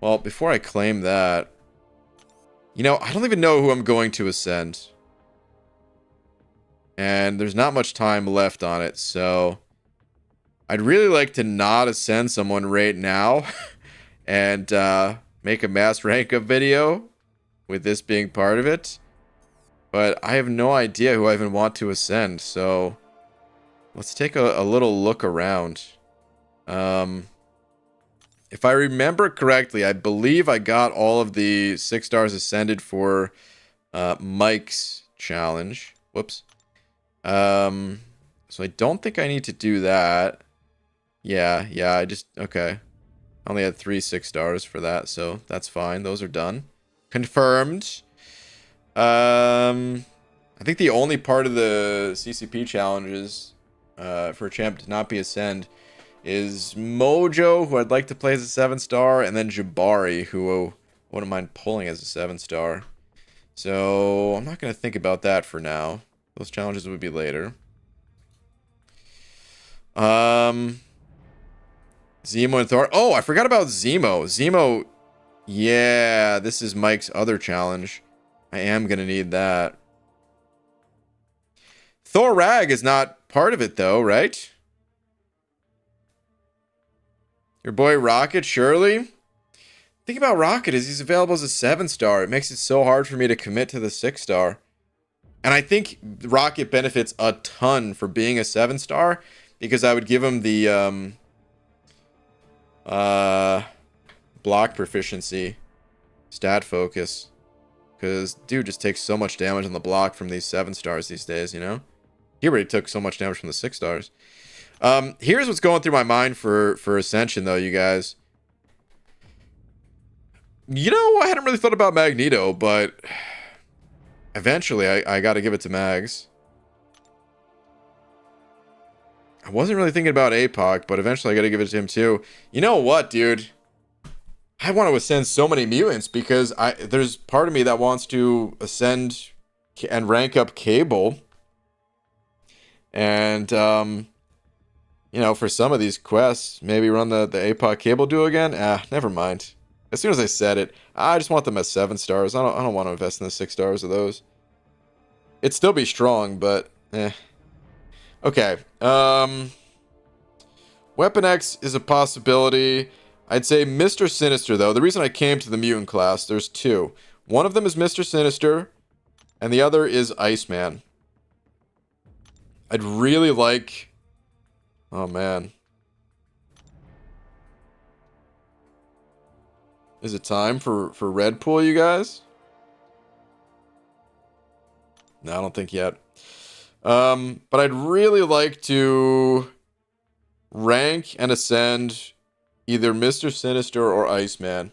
Well, before I claim that... I don't even know who I'm going to ascend. And there's not much time left on it, so... I'd really like to not ascend someone right now. And make a mass rank up video. With this being part of it. But I have no idea who I even want to ascend, so... let's take a little look around. If I remember correctly, I believe I got all of the 6 stars ascended for Mike's challenge. Whoops. So I don't think I need to do that. Yeah, okay. I only had 3 6 stars for that, so that's fine. Those are done. Confirmed. I think the only part of the CCP challenges for a champ to not be ascend is Mojo, who I'd like to play as a 7 star, and then Jabari, who wouldn't mind pulling as a 7 star. So I'm not going to think about that for now. Those challenges would be later. Zemo and Thor. Oh, I forgot about Zemo. Zemo, yeah, this is Mike's other challenge. I am going to need that. Thor Rag is not part of it, though, right? Your boy Rocket, surely? Think about Rocket is he's available as a 7 star. It makes it so hard for me to commit to the 6 star. And I think Rocket benefits a ton for being a 7 star because I would give him the block proficiency stat focus. Because dude just takes so much damage on the block from these 7 stars these days, you know? He already took so much damage from the 6 stars. Here's what's going through my mind for Ascension, though, you guys. You know, I hadn't really thought about Magneto, but eventually I got to give it to Mags. I wasn't really thinking about APOC, but eventually I got to give it to him too. You know what, dude? I want to ascend so many mutants because there's part of me that wants to ascend and rank up Cable. And, you know, for some of these quests, maybe run the APOC Cable duo again. Never mind. As soon as I said it, I just want them as 7 stars. I don't want to invest in the 6 stars of those. It'd still be strong, but okay. Weapon X is a possibility. I'd say Mr. Sinister, though. The reason I came to the mutant class, there's 2. One of them is Mr. Sinister, and the other is Iceman. I'd really like... Oh, man. Is it time for Red Pool, you guys? No, I don't think yet. But I'd really like to rank and ascend either Mr. Sinister or Iceman.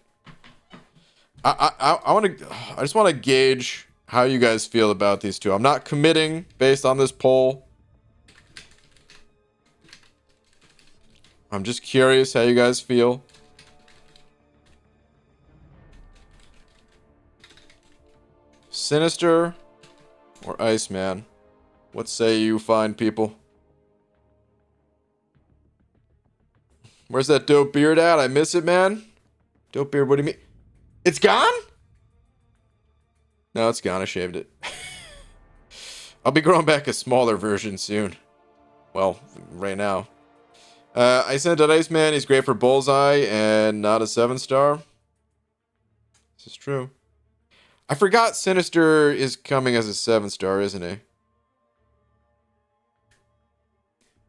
I just want to gauge how you guys feel about these two. I'm not committing based on this poll. I'm just curious how you guys feel. Sinister or Iceman? What say you fine people? Where's that dope beard at? I miss it, man. Dope beard, what do you mean? It's gone? No, it's gone. I shaved it. I'll be growing back a smaller version soon. Well, right now. I sent out Iceman. He's great for Bullseye and not a 7 star. This is true. I forgot Sinister is coming as a 7 star, isn't he?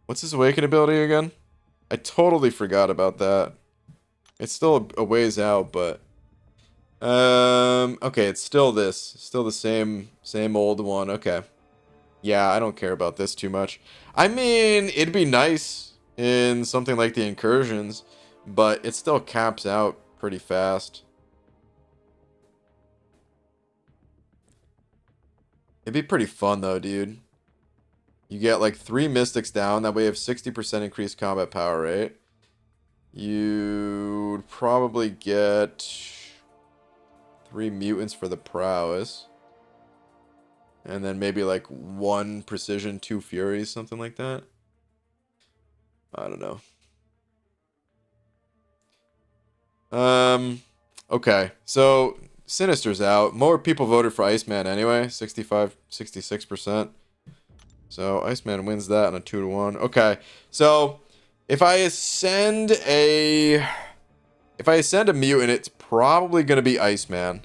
What's his Awaken ability again? I totally forgot about that. It's still a ways out, but... okay, it's still this. Still the same old one. Okay. Yeah, I don't care about this too much. I mean, it'd be nice in something like the Incursions, but it still caps out pretty fast. It'd be pretty fun, though, dude. You get, like, 3 Mystics down. That way you have 60% increased combat power rate. You'd probably get 3 Mutants for the Prowess. And then maybe, like, 1 Precision, 2 Furies, something like that. I don't know. Okay. So... Sinister's out. More people voted for Iceman anyway. 66%. So Iceman wins that on a 2-1. Okay. So if I ascend a mutant, it's probably gonna be Iceman.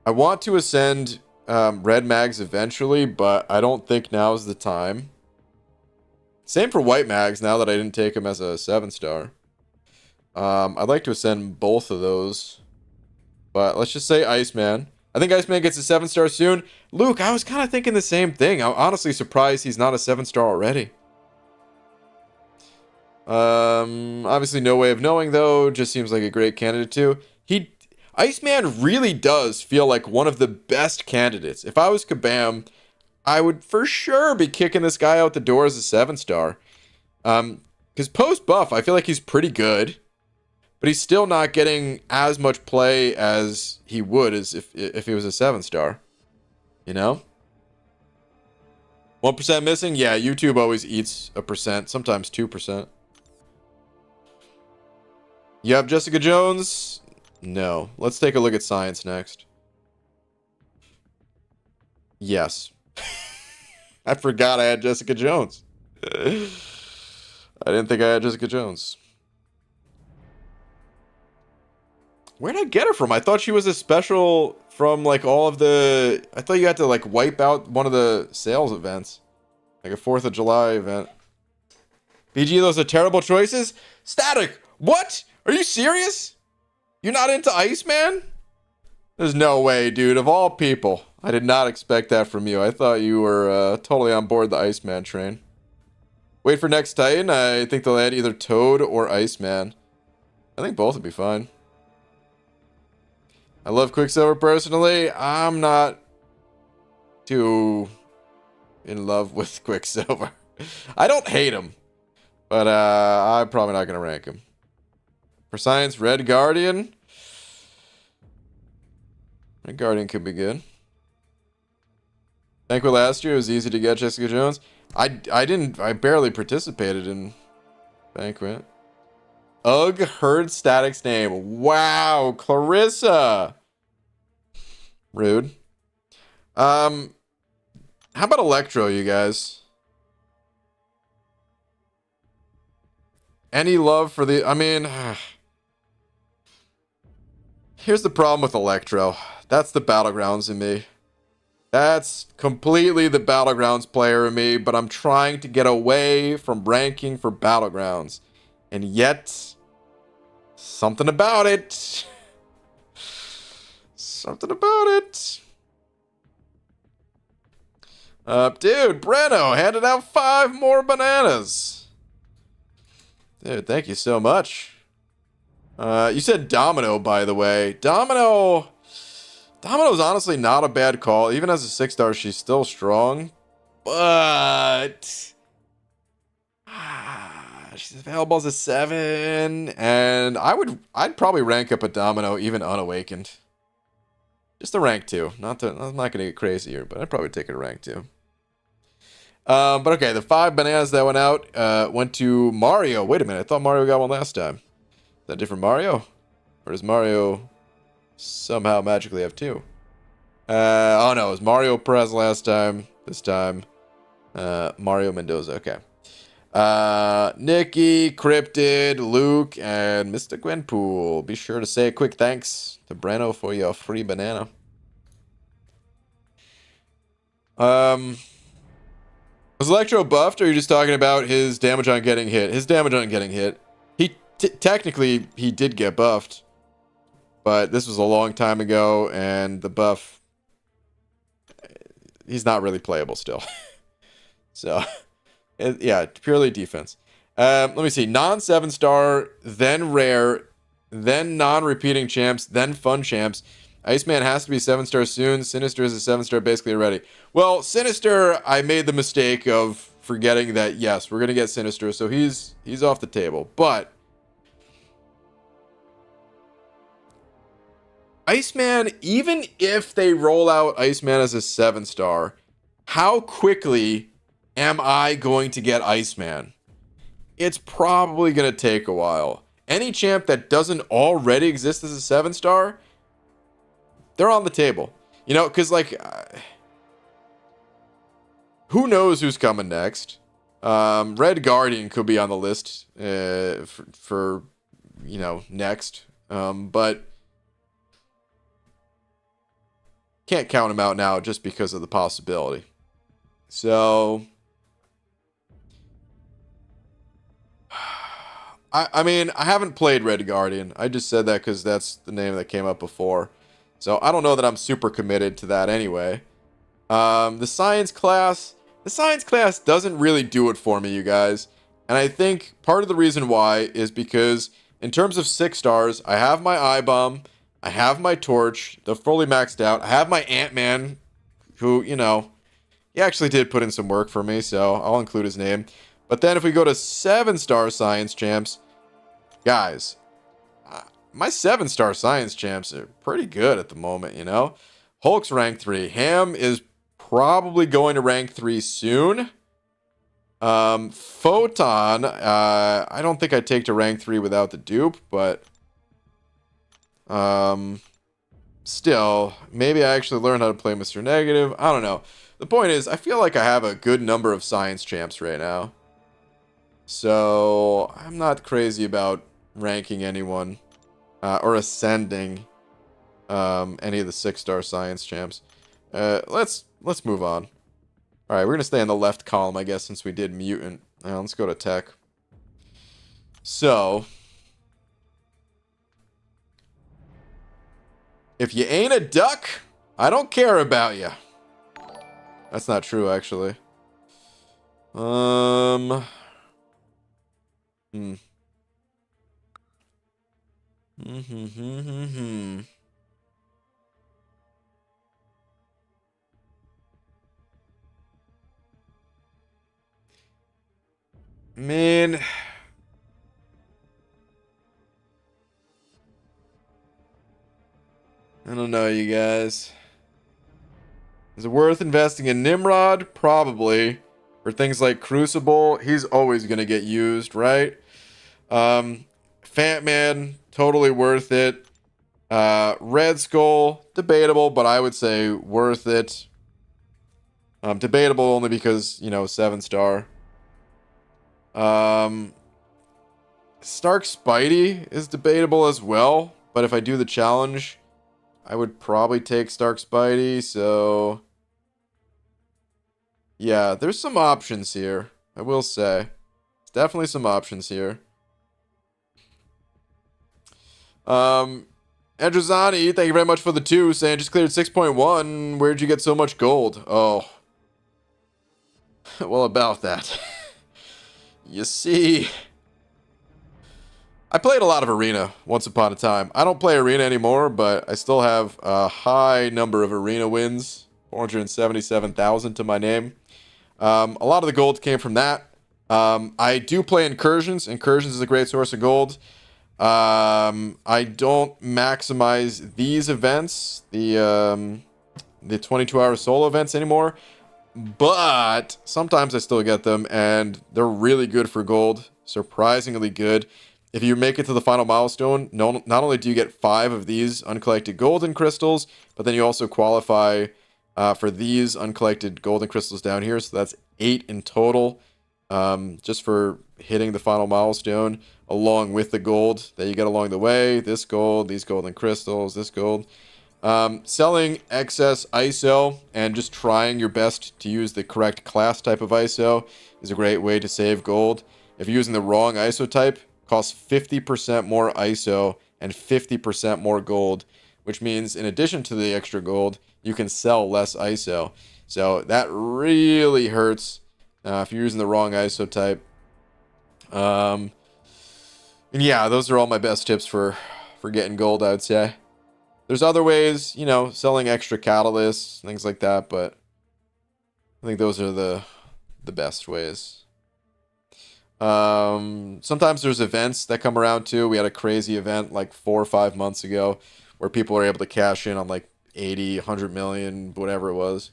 I want to ascend Red Mags eventually, but I don't think now's the time. Same for White Mags, now that I didn't take him as a 7-star. I'd like to ascend both of those. But let's just say Iceman. I think Iceman gets a 7-star soon. Luke, I was kind of thinking the same thing. I'm honestly surprised he's not a 7-star already. Obviously no way of knowing, though. Just seems like a great candidate, too. Iceman really does feel like one of the best candidates. If I was Kabam, I would for sure be kicking this guy out the door as a 7-star. Because post-buff, I feel like he's pretty good. But he's still not getting as much play as he would as if he was a 7-star. You know? 1% missing? Yeah, YouTube always eats a percent, sometimes 2%. You have Jessica Jones? No. Let's take a look at science next. Yes. I forgot I had Jessica Jones. I didn't think I had Jessica Jones. Where did I get her from? I thought she was a special from, like, all of the... I thought you had to, like, wipe out one of the sales events. Like a 4th of July event. BG, those are terrible choices? Static! What? Are you serious? You're not into Iceman? There's no way, dude. Of all people. I did not expect that from you. I thought you were totally on board the Iceman train. Wait for next Titan. I think they'll add either Toad or Iceman. I think both would be fine. I love Quicksilver personally. I'm not too in love with Quicksilver. I don't hate him, but I'm probably not going to rank him. For science, Red Guardian. Red Guardian could be good. Banquet last year, it was easy to get Jessica Jones. I barely participated in Banquet. Ugh, heard Static's name. Wow, Clarissa. Rude. How about Electro, you guys? Any love for the... I mean... Here's the problem with Electro. That's the Battlegrounds in me. That's completely the Battlegrounds player in me, but I'm trying to get away from ranking for Battlegrounds. And yet, something about it. Something about it. Dude, Breno handed out 5 more bananas. Dude, thank you so much. You said Domino, by the way. Domino's honestly not a bad call. Even as a 6-star, she's still strong. But... she's available as a 7, and I'd probably rank up a Domino even unawakened. Just a rank 2. I'm not gonna get crazy here, but I'd probably take it a rank 2. But okay, the 5 bananas that went out went to Mario. Wait a minute, I thought Mario got one last time. Is that different Mario? Or does Mario somehow magically have 2? Oh no, it was Mario Perez last time. This time, Mario Mendoza. Okay. Nikki, Cryptid, Luke, and Mr. Gwenpool. Be sure to say a quick thanks to Breno for your free banana. Was Electro buffed, or are you just talking about his damage on getting hit? His damage on getting hit. Technically, he did get buffed. But this was a long time ago, and the buff... He's not really playable still. So... yeah, purely defense. Let me see. Non-7-star, then rare, then non-repeating champs, then fun champs. Iceman has to be 7-star soon. Sinister is a 7-star basically already. Well, Sinister, I made the mistake of forgetting that, yes, we're going to get Sinister, so he's off the table. But Iceman, even if they roll out Iceman as a 7-star, how quickly am I going to get Iceman? It's probably going to take a while. Any champ that doesn't already exist as a 7-star, they're on the table. You know, because, like, who knows who's coming next? Red Guardian could be on the list for you know, next. But can't count him out now just because of the possibility. So... I mean, I haven't played Red Guardian. I just said that because that's the name that came up before. So I don't know that I'm super committed to that anyway. The science class doesn't really do it for me, you guys. And I think part of the reason why is because in terms of 6 stars, I have my eye bomb, I have my torch, they're fully maxed out. I have my Ant-Man, who, you know, he actually did put in some work for me, so I'll include his name. But then if we go to 7-star science champs, guys, my 7-star science champs are pretty good at the moment, you know? Hulk's rank 3. Ham is probably going to rank 3 soon. Photon, I don't think I'd take to rank 3 without the dupe, but still, maybe I actually learned how to play Mr. Negative. I don't know. The point is, I feel like I have a good number of science champs right now. So, I'm not crazy about ranking anyone or ascending any of the 6-star science champs. Let's move on. All right, we're gonna stay in the left column, I guess, since we did mutant. Let's go to tech. So, if you ain't a duck, I don't care about you. That's not true, actually. Man, I don't know, you guys. Is it worth investing in Nimrod? Probably. For things like Crucible, he's always going to get used, right? Fat Man, totally worth it. Red Skull, debatable, but I would say worth it. Debatable only because, you know, 7-star. Stark Spidey is debatable as well, but if I do the challenge, I would probably take Stark Spidey, so yeah, there's some options here, I will say. There's definitely some options here. Edrazani, thank you very much for the 2, saying just cleared 6.1. Where'd you get so much gold? Oh. Well, about that. You see, I played a lot of Arena once upon a time. I don't play Arena anymore, but I still have a high number of Arena wins. 477,000 to my name. A lot of the gold came from that. I do play Incursions. Incursions is a great source of gold. I don't maximize these events, the 22-hour solo events anymore. But sometimes I still get them, and they're really good for gold. Surprisingly good. If you make it to the final milestone, not only do you get 5 of these uncollected golden crystals, but then you also qualify for these uncollected golden crystals down here. So that's 8 in total, just for hitting the final milestone, along with the gold that you get along the way. This gold, these golden crystals, this gold. Selling excess ISO and just trying your best to use the correct class type of ISO is a great way to save gold. If you're using the wrong ISO type, it costs 50% more ISO and 50% more gold, which means in addition to the extra gold, you can sell less ISO. So that really hurts if you're using the wrong ISO type. And yeah, those are all my best tips for getting gold, I would say. There's other ways, you know, selling extra catalysts, things like that, but I think those are the best ways. Sometimes there's events that come around too. We had a crazy event like 4 or 5 months ago where people were able to cash in on like 80, 100 million, whatever it was.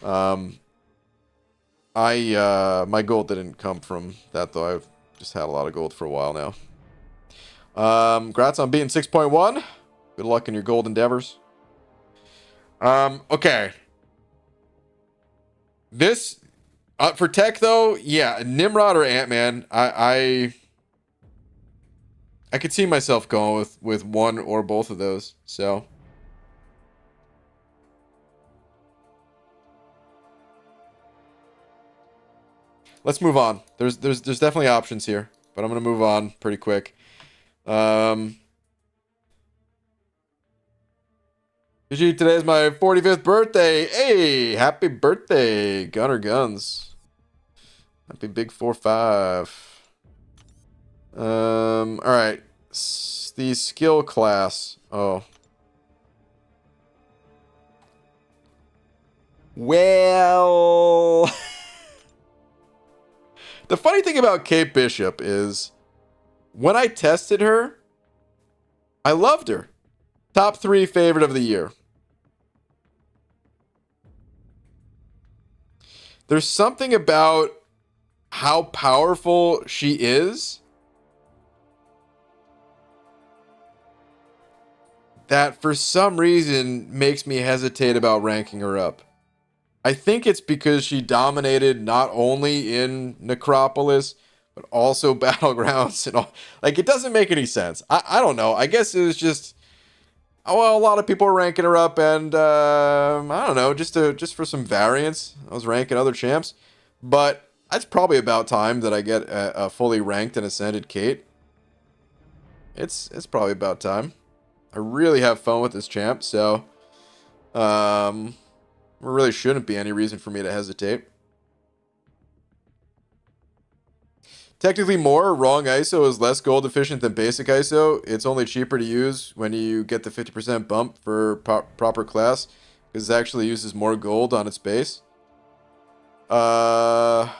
My gold didn't come from that though. I've just had a lot of gold for a while now. Congrats on being 6.1. Good luck in your gold endeavors. Okay. This for tech though, yeah, Nimrod or Ant-Man. I could see myself going with one or both of those. So let's move on. There's definitely options here. but I'm going to move on pretty quick. GG, today's my 45th birthday. Hey, happy birthday, Gunner Guns. Happy big 4-5. All right. The skill class. Oh. Well, the funny thing about Kate Bishop is when I tested her, I loved her. Top 3 favorite of the year. There's something about how powerful she is that for some reason makes me hesitate about ranking her up. I think it's because she dominated not only in Necropolis, but also Battlegrounds and all. Like, it doesn't make any sense. I don't know. I guess it was just, well, a lot of people are ranking her up, and I don't know, just for some variance, I was ranking other champs. But it's probably about time that I get a fully ranked and ascended Kate. It's probably about time. I really have fun with this champ, so there really shouldn't be any reason for me to hesitate. Technically more, wrong ISO is less gold efficient than basic ISO. It's only cheaper to use when you get the 50% bump for proper class, because it actually uses more gold on its base. I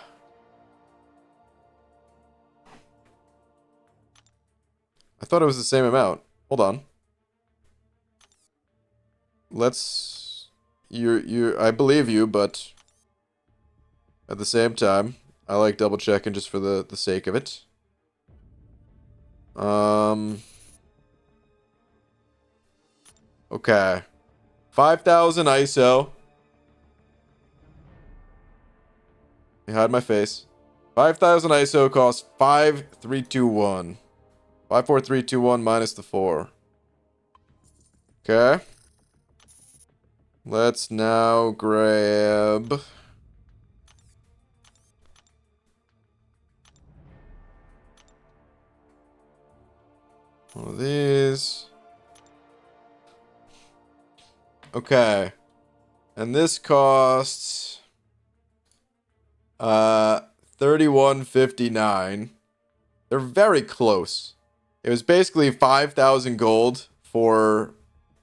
thought it was the same amount. Hold on. I believe you, but at the same time, I like double checking just for the sake of it. Okay. 5,000 ISO. You hide my face. 5,000 ISO costs 5,321. 5,4,321 minus the 4. Okay. Let's now grab one of these. Okay. And this costs 31.59. They're very close. It was basically 5,000 gold for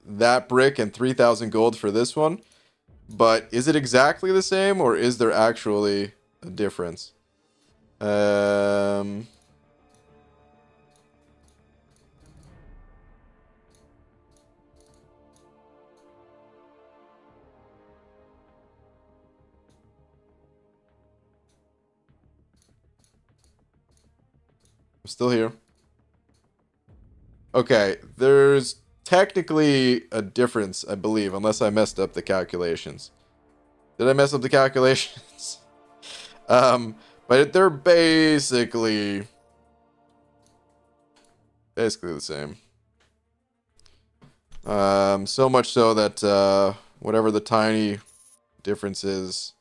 that brick and 3,000 gold for this one. But is it exactly the same, or is there actually a difference? I'm still here. Okay, there's technically a difference, I believe, unless I messed up the calculations. Did I mess up the calculations? But they're basically the same. So much so that whatever the tiny difference is,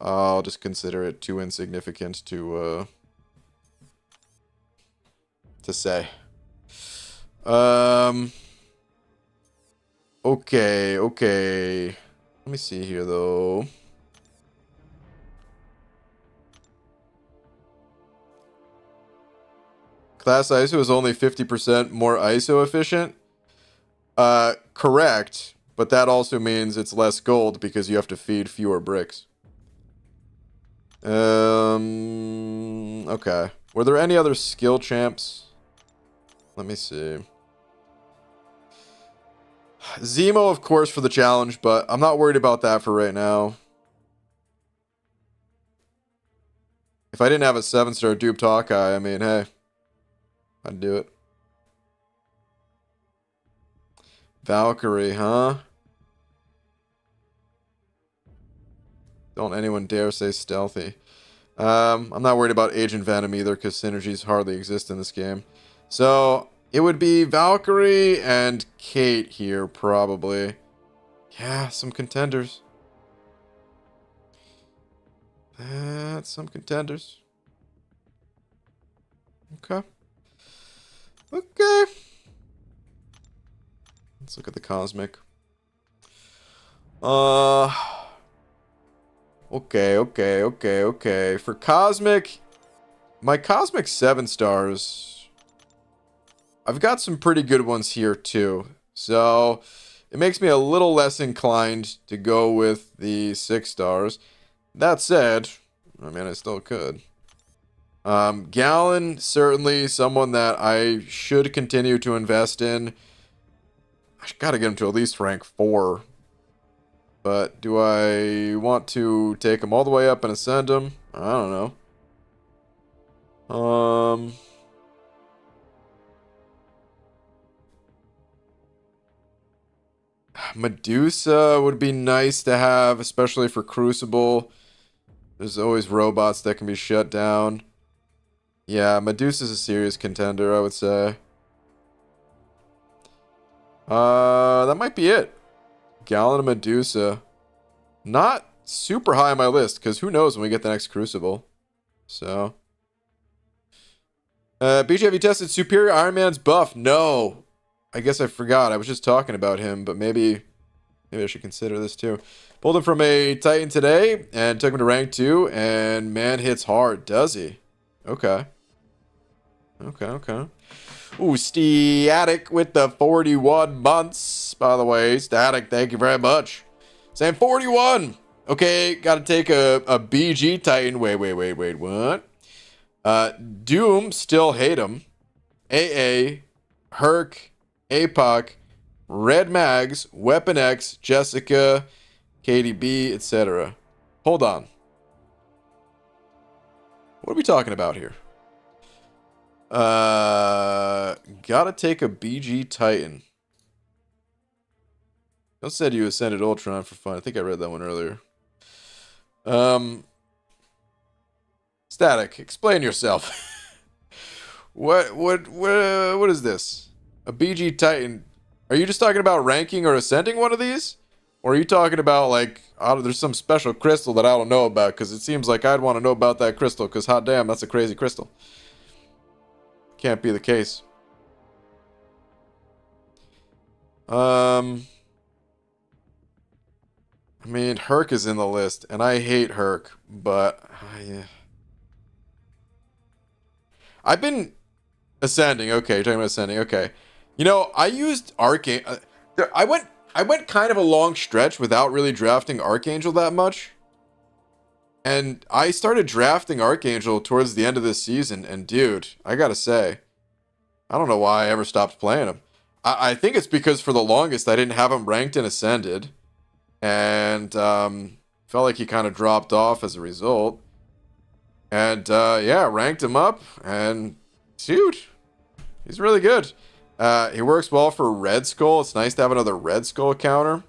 I'll just consider it too insignificant to say. Okay. Let me see here, though. Class ISO is only 50% more ISO efficient. Correct. But that also means it's less gold because you have to feed fewer bricks. Okay. Were there any other skill champs? Let me see. Zemo, of course, for the challenge, but I'm not worried about that for right now. If I didn't have a 7-star duped Hawkeye, I mean, hey, I'd do it. Valkyrie, huh? Don't anyone dare say stealthy. I'm not worried about Agent Venom either, because synergies hardly exist in this game. So it would be Valkyrie and Kate here, probably. Yeah, some contenders. That's some contenders. Okay. Okay. Let's look at the Cosmic. Okay. For Cosmic, my Cosmic 7 stars, I've got some pretty good ones here too. So it makes me a little less inclined to go with the 6 stars. That said, I mean, I still could. Gallon, certainly someone that I should continue to invest in. I gotta get him to at least rank 4. But do I want to take him all the way up and ascend him? I don't know. Medusa would be nice to have, especially for Crucible. There's always robots that can be shut down. Yeah, Medusa's a serious contender, I would say. That might be it. Gallon of Medusa. Not super high on my list, because who knows when we get the next Crucible. So. BJ, have you tested Superior Iron Man's buff? No. I guess I forgot. I was just talking about him, but maybe I should consider this too. Pulled him from a Titan today, and took him to rank 2, and man hits hard, does he? Okay. Ooh, Static with the 41 months, by the way. Static, thank you very much. Saying 41. Okay, gotta take a BG Titan. Wait, what? Doom, still hate him. AA, Herc, APOC, Red Mags, Weapon X, Jessica, KDB, etc. Hold on. What are we talking about here? Gotta take a BG Titan. Don't said you ascended Ultron for fun. I think I read that one earlier. Static, explain yourself. What is this? A BG Titan. Are you just talking about ranking or ascending one of these? Or are you talking about, like, there's some special crystal that I don't know about? Because it seems like I'd want to know about that crystal. Because, hot damn, that's a crazy crystal. Can't be the case. I mean, Herc is in the list. And I hate Herc. But, yeah. I've been ascending. Okay, you're talking about ascending. Okay. You know, I used Archangel. I went kind of a long stretch without really drafting Archangel that much. And I started drafting Archangel towards the end of this season. And dude, I gotta say, I don't know why I ever stopped playing him. I think it's because for the longest I didn't have him ranked and ascended. And felt like he kind of dropped off as a result. And yeah, ranked him up. And dude, he's really good. He works well for Red Skull. It's nice to have another Red Skull counter.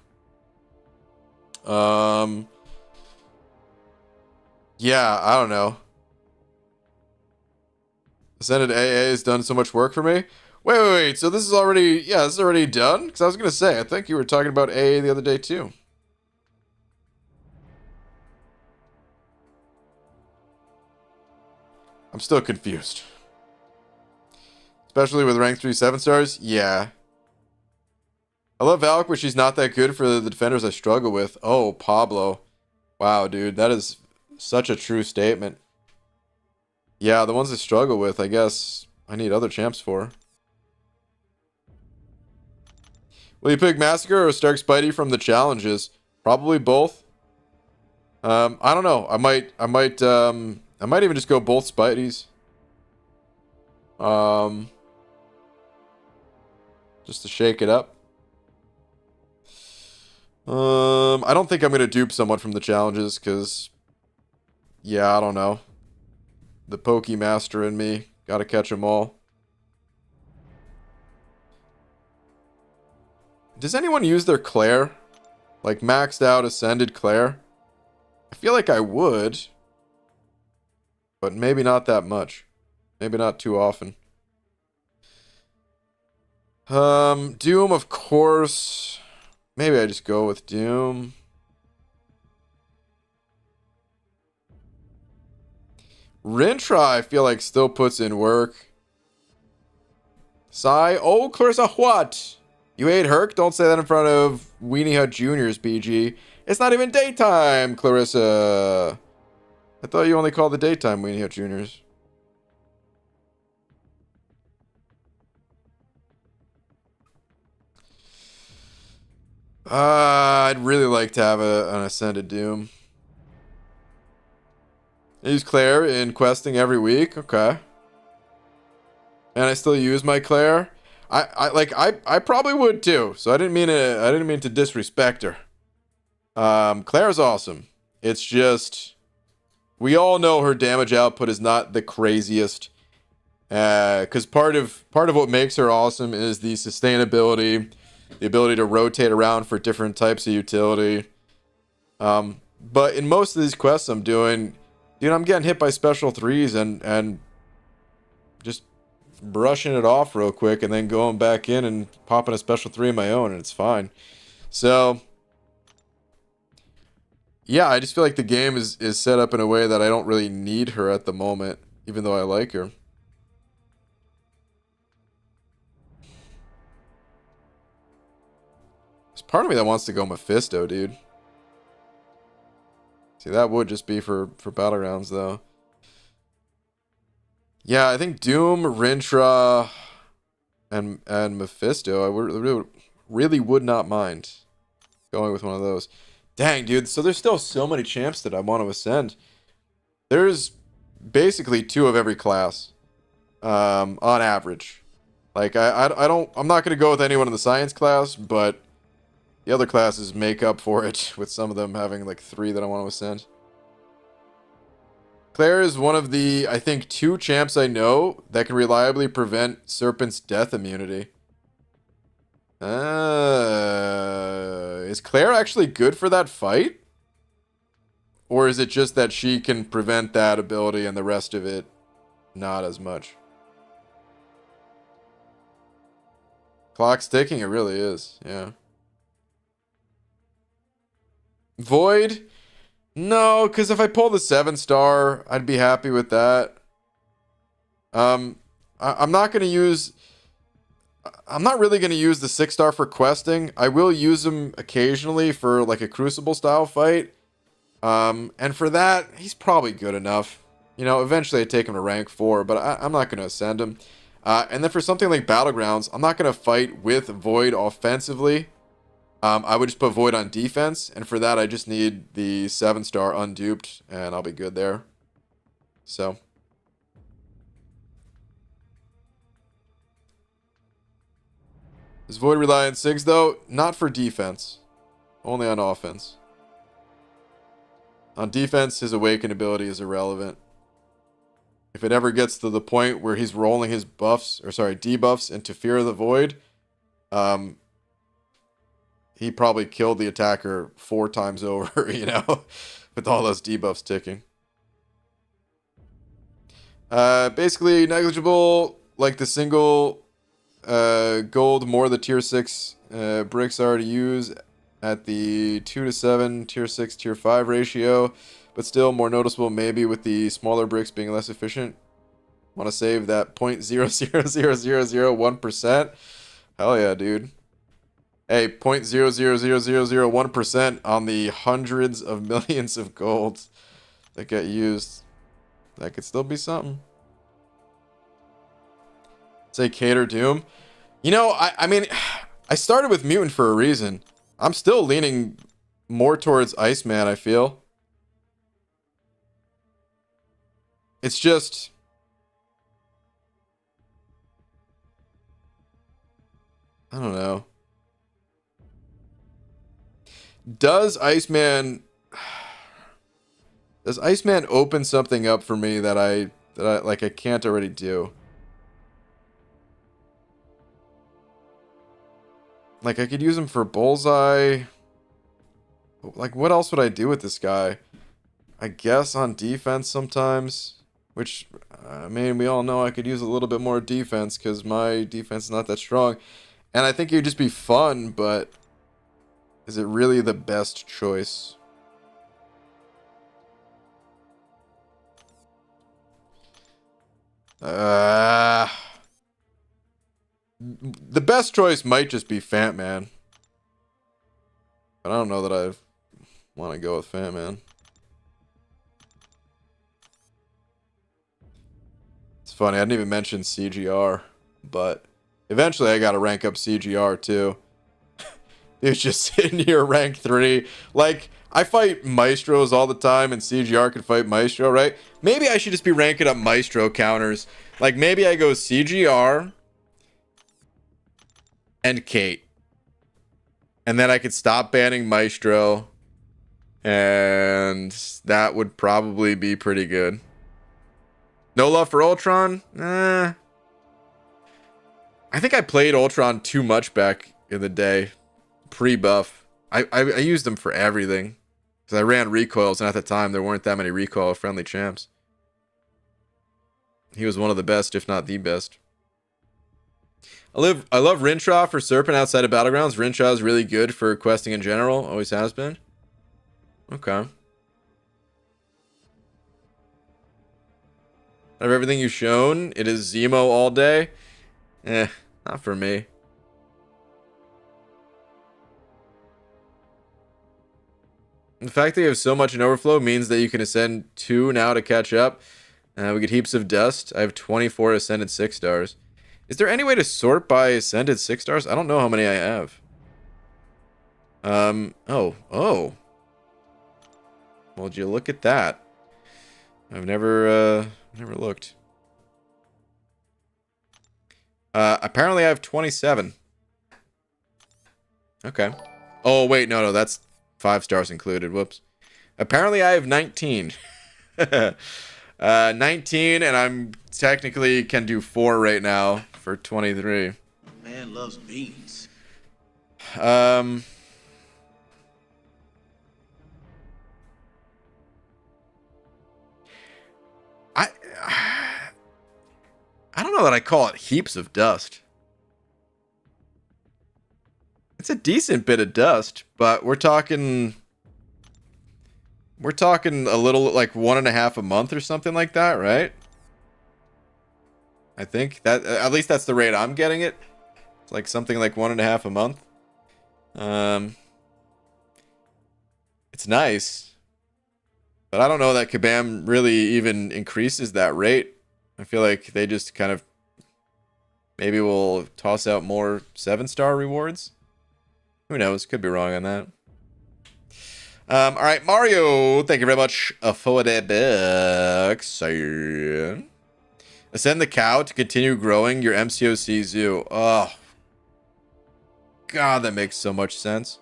Yeah, I don't know. Ascended AA has done so much work for me. Wait. So this is already, this is already done? Because I was going to say, I think you were talking about AA the other day too. I'm still confused. Especially with rank 3 7 stars? Yeah. I love Valk, but she's not that good for the defenders I struggle with. Oh, Pablo. Wow, dude. That is such a true statement. Yeah, the ones I struggle with, I guess I need other champs for. Will you pick Massacre or Stark Spidey from the challenges? Probably both. I don't know. I might even just go both Spideys. Just to shake it up. I don't think I'm going to dupe someone from the challenges, because, yeah, I don't know. The Pokemaster in me. Gotta catch them all. Does anyone use their Claire? Like, maxed out, ascended Claire? I feel like I would. But maybe not that much. Maybe not too often. Doom, of course. Maybe I just go with Doom. Rintra, I feel like, still puts in work. Sigh. Oh, Clarissa, what? You ate Herc? Don't say that in front of Weenie Hut Juniors, BG. It's not even daytime, Clarissa. I thought you only called the daytime Weenie Hut Juniors. I'd really like to have an Ascended Doom. I use Claire in questing every week. Okay. And I still use my Claire. I probably would too. So I didn't mean to disrespect her. Claire's awesome. It's just we all know her damage output is not the craziest. Because part of what makes her awesome is the sustainability, the ability to rotate around for different types of utility. But in most of these quests I'm doing, dude, I'm getting hit by special threes and just brushing it off real quick and then going back in and popping a special three of my own, and it's fine. So yeah, I just feel like the game is set up in a way that I don't really need her at the moment, even though I like her. There's part of me that wants to go Mephisto, dude. See, that would just be for Battlegrounds, though. Yeah, I think Doom, Rintra, and Mephisto, I really would not mind going with one of those. Dang, dude. So there's still so many champs that I want to ascend. There's basically 2 of every class, on average. Like I'm not gonna go with anyone in the science class, but the other classes make up for it with some of them having like 3 that I want to ascend. Claire is one of the, I think, 2 champs I know that can reliably prevent Serpent's death immunity. Is Claire actually good for that fight? Or is it just that she can prevent that ability and the rest of it not as much? Clock's ticking, it really is, yeah. Void? No, because if I pull the 7-star, I'd be happy with that. I'm not going to use... I'm not really going to use the 6-star for questing. I will use him occasionally for like a Crucible style fight. And for that, he's probably good enough. You know, eventually I take him to rank 4, but I'm not going to ascend him. And then for something like Battlegrounds, I'm not going to fight with Void offensively. I would just put Void on defense, and for that I just need the 7-star unduped, and I'll be good there. So. Does Void rely on Sigs, though? Not for defense. Only on offense. On defense, his Awaken ability is irrelevant. If it ever gets to the point where he's rolling his debuffs into Fear of the Void, he probably killed the attacker 4 times over, you know, with all those debuffs ticking. Basically negligible, like the single gold more the tier 6 bricks are to use at the 2-to-7 tier 6 tier 5 ratio, but still more noticeable maybe with the smaller bricks being less efficient. Want to save that 0.00001%? Hell yeah, dude. Hey, 0.00001% on the hundreds of millions of golds that get used. That could still be something. Say Cater Doom. You know, I mean, I started with Mutant for a reason. I'm still leaning more towards Iceman, I feel. It's just... I don't know. Does Iceman open something up for me that I can't already do? Like I could use him for Bullseye. Like what else would I do with this guy? I guess on defense sometimes, which I mean we all know I could use a little bit more defense because my defense is not that strong, and I think it would just be fun, but is it really the best choice? The best choice might just be Fat Man. But I don't know that I want to go with Fat Man. It's funny, I didn't even mention CGR, but eventually I gotta rank up CGR too. It's just sitting here rank 3. Like, I fight Maestros all the time, and CGR can fight Maestro, right? Maybe I should just be ranking up Maestro counters. Like, maybe I go CGR and Kate. And then I could stop banning Maestro. And that would probably be pretty good. No love for Ultron? I think I played Ultron too much back in the day. Pre-buff. I used them for everything. Because I ran recoils, and at the time there weren't that many recoil-friendly champs. He was one of the best, if not the best. I love Rintraw for Serpent outside of Battlegrounds. Rintraw is really good for questing in general. Always has been. Okay. Out of everything you've shown, it is Zemo all day. Not for me. The fact that you have so much in overflow means that you can ascend 2 now to catch up. We get heaps of dust. I have 24 ascended 6 stars. Is there any way to sort by ascended 6 stars? I don't know how many I have. Oh. Well, would you look at that? I've never looked. Apparently I have 27. Okay. Oh, wait, no, that's 5 stars included. Whoops. Apparently I have 19. 19, and I'm technically can do 4 right now for 23. Man loves beans. I don't know that I call it heaps of dust. It's a decent bit of dust, but we're talking a little, like 1.5 a month or something like that, right? I think that at least that's the rate I'm getting it. It's like something like 1.5 a month. It's nice, but I don't know that Kabam really even increases that rate. I feel like they just kind of maybe will toss out more 7-star rewards. Who knows? Could be wrong on that. All right, Mario. Thank you very much for the bucks. Ascend the cow to continue growing your MCOC zoo. Oh, God, that makes so much sense.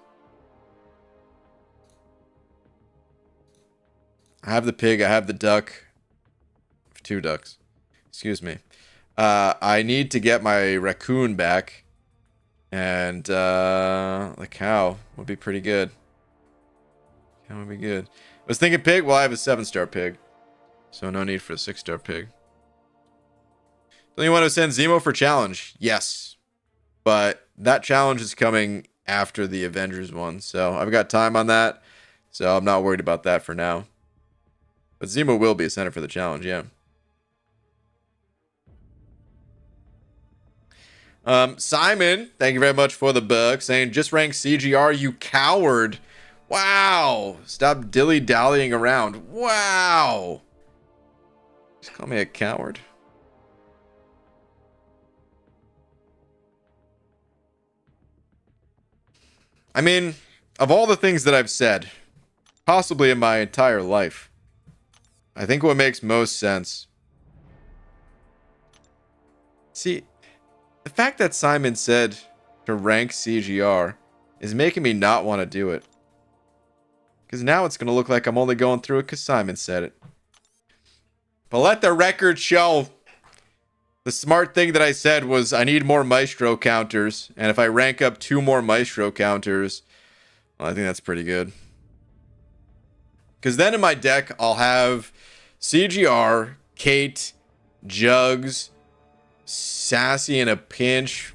I have the pig. I have the duck. 2 ducks. Excuse me. I need to get my raccoon back. And the cow would be pretty good. Cow would be good. I was thinking pig. Well, I have a 7-star pig. So no need for a 6-star pig. Don't you want to send Zemo for challenge? Yes. But that challenge is coming after the Avengers one. So I've got time on that. So I'm not worried about that for now. But Zemo will be a center for the challenge, yeah. Simon, thank you very much for the book, saying just rank CGR, you coward. Wow. Stop dilly-dallying around. Wow. Just call me a coward. I mean, of all the things that I've said, possibly in my entire life, I think what makes most sense. See, the fact that Simon said to rank CGR is making me not want to do it. Because now it's going to look like I'm only going through it because Simon said it. But let the record show. The smart thing that I said was I need more Maestro counters. And if I rank up 2 more Maestro counters, well, I think that's pretty good. Because then in my deck, I'll have CGR, Kate, Jugs, Sassy in a pinch.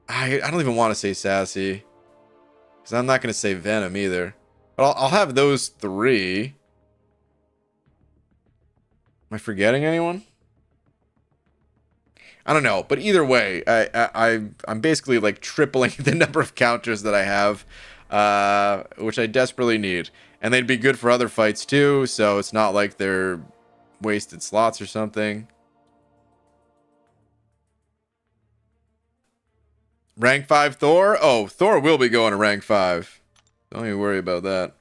I don't even want to say Sassy. Because I'm not going to say Venom either. But I'll have those 3. Am I forgetting anyone? I don't know, but either way, I'm basically like tripling the number of counters that I have, which I desperately need, and they'd be good for other fights too. So it's not like they're wasted slots or something. Rank 5 Thor? Oh, Thor will be going to rank 5. Don't even worry about that.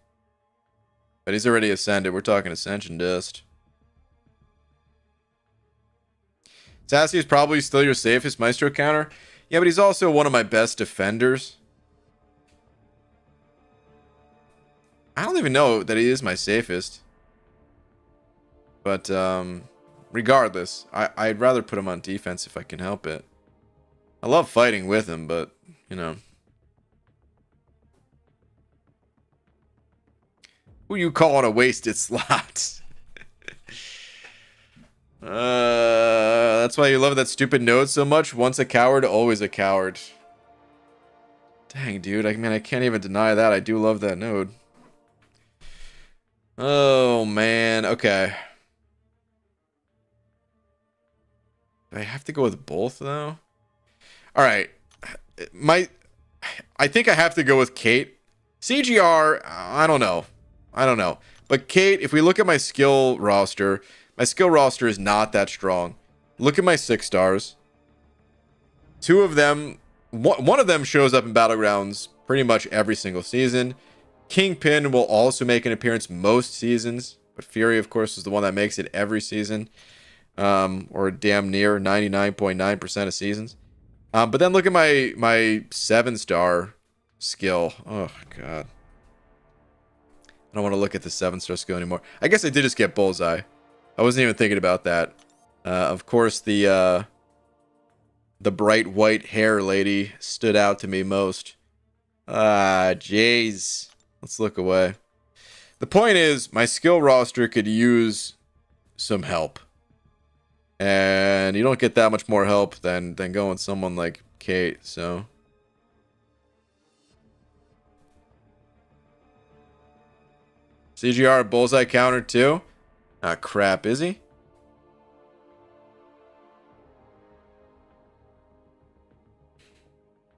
But he's already ascended. We're talking Ascension dust. Sassy is probably still your safest Maestro counter. Yeah, but he's also one of my best defenders. I don't even know that he is my safest. But regardless, I'd rather put him on defense if I can help it. I love fighting with him, but, you know. Who you calling a wasted slot? That's why you love that stupid node so much. Once a coward, always a coward. Dang, dude. I mean, I can't even deny that. I do love that node. Oh, man. Okay. Do I have to go with both, though? All right. I think I have to go with Kate. CGR, I don't know. But Kate, if we look at my skill roster is not that strong. Look at my 6 stars. 2 of them, one of them shows up in Battlegrounds pretty much every single season. Kingpin will also make an appearance most seasons, but Fury, of course, is the one that makes it every season, or damn near 99.9% of seasons. But then look at my 7-star skill. Oh, God. I don't want to look at the 7-star skill anymore. I guess I did just get Bullseye. I wasn't even thinking about that. Of course, the bright white hair lady stood out to me most. Jeez. Let's look away. The point is, my skill roster could use some help. And you don't get that much more help than going someone like Kate, so... CGR bullseye counter too? Ah, crap, is he?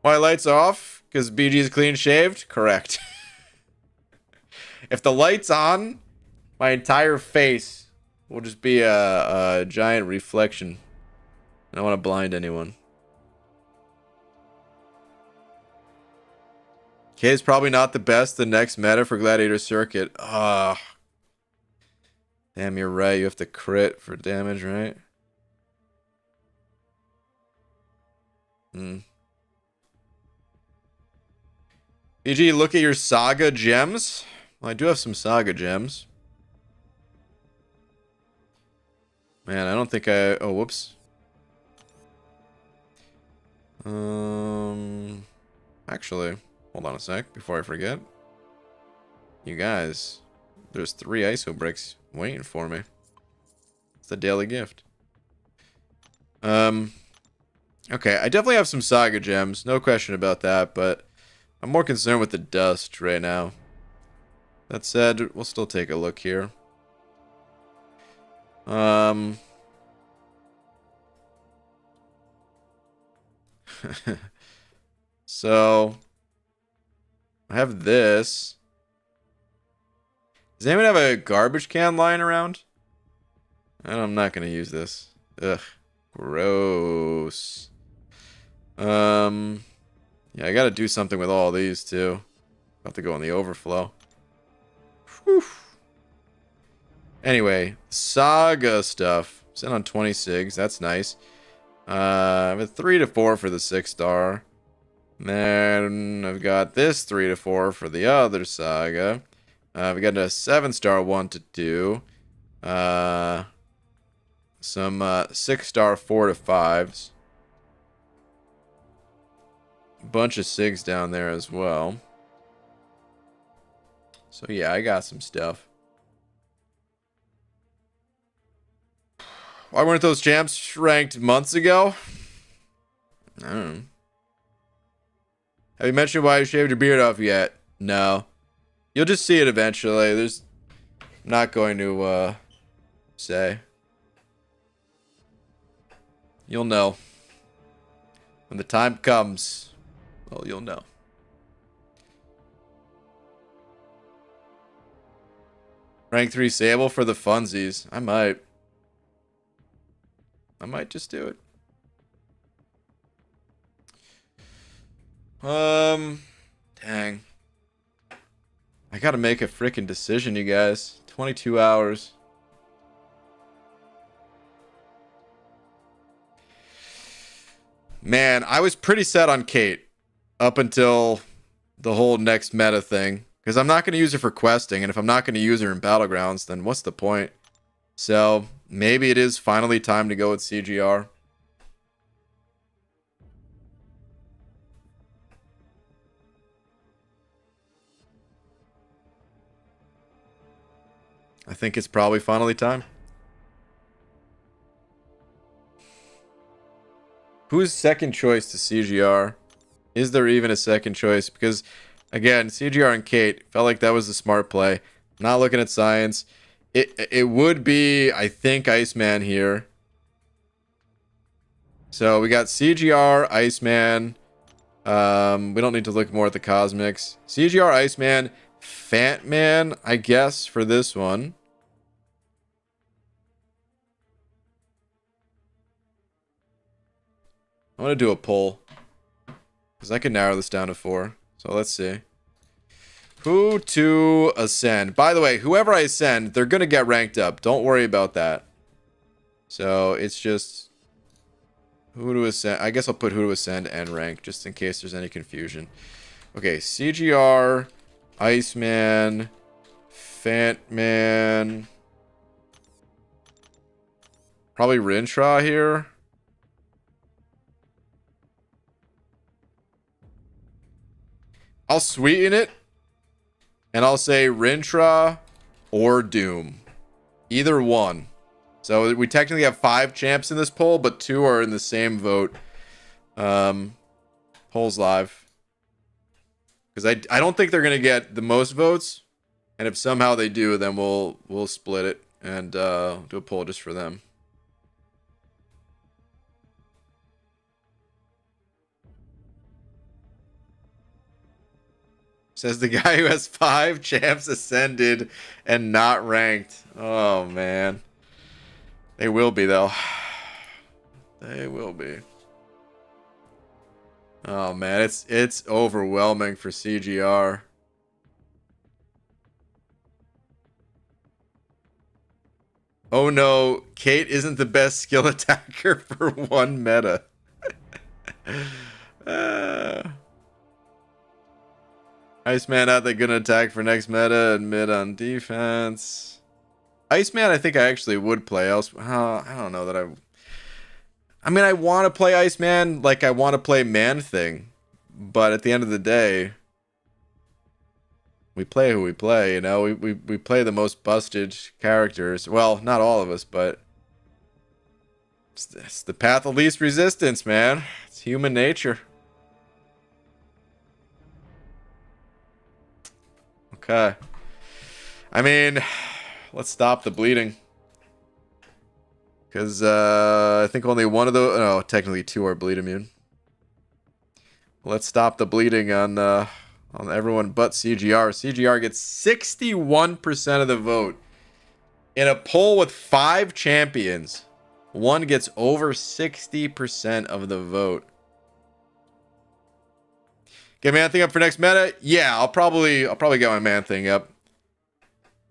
Why lights off? Because BG is clean shaved? Correct. If the light's on, my entire face will just be a giant reflection. I don't want to blind anyone. K is probably not the best. The next meta for Gladiator Circuit. Ah. Damn, you're right. You have to crit for damage, right? BG, look at your Saga gems. Well, I do have some Saga gems. Man, I don't think I... Oh, whoops. Actually, hold on a sec before I forget. You guys, there's 3 ISO bricks waiting for me. It's the daily gift. Okay, I definitely have some Saga gems, no question about that, but I'm more concerned with the dust right now. That said, we'll still take a look here. So, I have this. Does anyone have a garbage can lying around? I'm not going to use this. Ugh. Gross. Yeah, I got to do something with all these too. About to go in the overflow. Whew. Anyway, Saga stuff. Sent on 20 SIGs. That's nice. I have a 3 to 4 for the 6-star. Then I've got this 3 to 4 for the other Saga. We got a 7-star 1 to 2. Some 6-star 4 to 5s. Bunch of SIGs down there as well. So yeah, I got some stuff. Why weren't those champs ranked months ago? I don't know. Have you mentioned why you shaved your beard off yet? No. You'll just see it eventually. I'm not going to say. You'll know. When the time comes, well, you'll know. Rank 3 Sable for the funsies. I might just do it. Dang. I gotta make a freaking decision, you guys. 22 hours. Man, I was pretty set on Kate up until the whole next meta thing. Because I'm not going to use her for questing, and if I'm not going to use her in Battlegrounds, then what's the point? So, maybe it is finally time to go with CGR. I think it's probably finally time. Who's second choice to CGR? Is there even a second choice? Because, again, CGR and Kate felt like that was the smart play. Not looking at science. It would be, I think, Iceman here. So we got CGR, Iceman. We don't need to look more at the cosmics. CGR, Iceman, Fantman, I guess, for this one. I want to do a poll. Because I can narrow this down to 4. So let's see. Who to ascend? By the way, whoever I ascend, they're going to get ranked up. Don't worry about that. So it's just who to ascend. I guess I'll put who to ascend and rank just in case there's any confusion. Okay, CGR, Iceman, Fantman. Probably Rintra here. I'll sweeten it. And I'll say Rintra or Doom. Either one. So we technically have 5 champs in this poll, but 2 are in the same vote. Polls live. Because I don't think they're going to get the most votes. And if somehow they do, then we'll split it and do a poll just for them. Says the guy who has 5 champs ascended and not ranked. Oh, man. They will be, though. They will be. Oh, man. It's overwhelming for CGR. Oh, no. Kate isn't the best skill attacker for one meta. Iceman out there gonna attack for next meta and mid on defense. Iceman, I think I actually would play. I don't know that I mean, I want to play Iceman like I want to play Man-Thing. But at the end of the day, we play who we play, you know? We play the most busted characters. Well, not all of us, but it's the path of least resistance, man. It's human nature. Okay. I mean, let's stop the bleeding. Because I think only one of those... No, technically 2 are bleed immune. Let's stop the bleeding on everyone but CGR. CGR gets 61% of the vote. In a poll with 5 champions, one gets over 60% of the vote. Get Man-Thing up for next meta? Yeah, I'll probably get my Man-Thing up.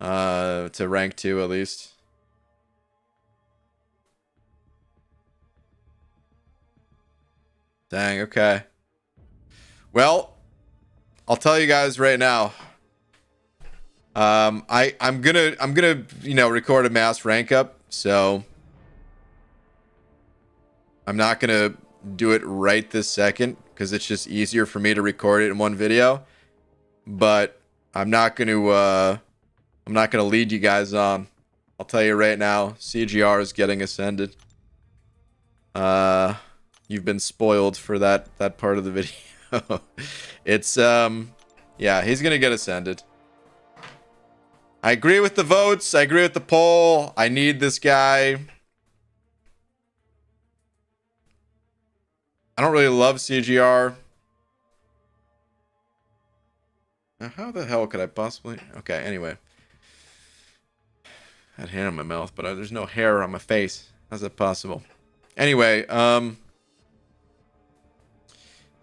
To rank 2 at least. Dang, okay. Well, I'll tell you guys right now. I'm gonna record a mass rank up, so I'm not gonna do it right this second because it's just easier for me to record it in one video. But I'm not gonna lead you guys on. I'll tell you right now, CGR is getting ascended. You've been spoiled for that part of the video. It's yeah, he's gonna get ascended. I agree with the votes. I agree with the poll. I need this guy. I don't really love CGR. Now, how the hell could I possibly... Okay, anyway. I had hair in my mouth, but there's no hair on my face. How's that possible? Anyway,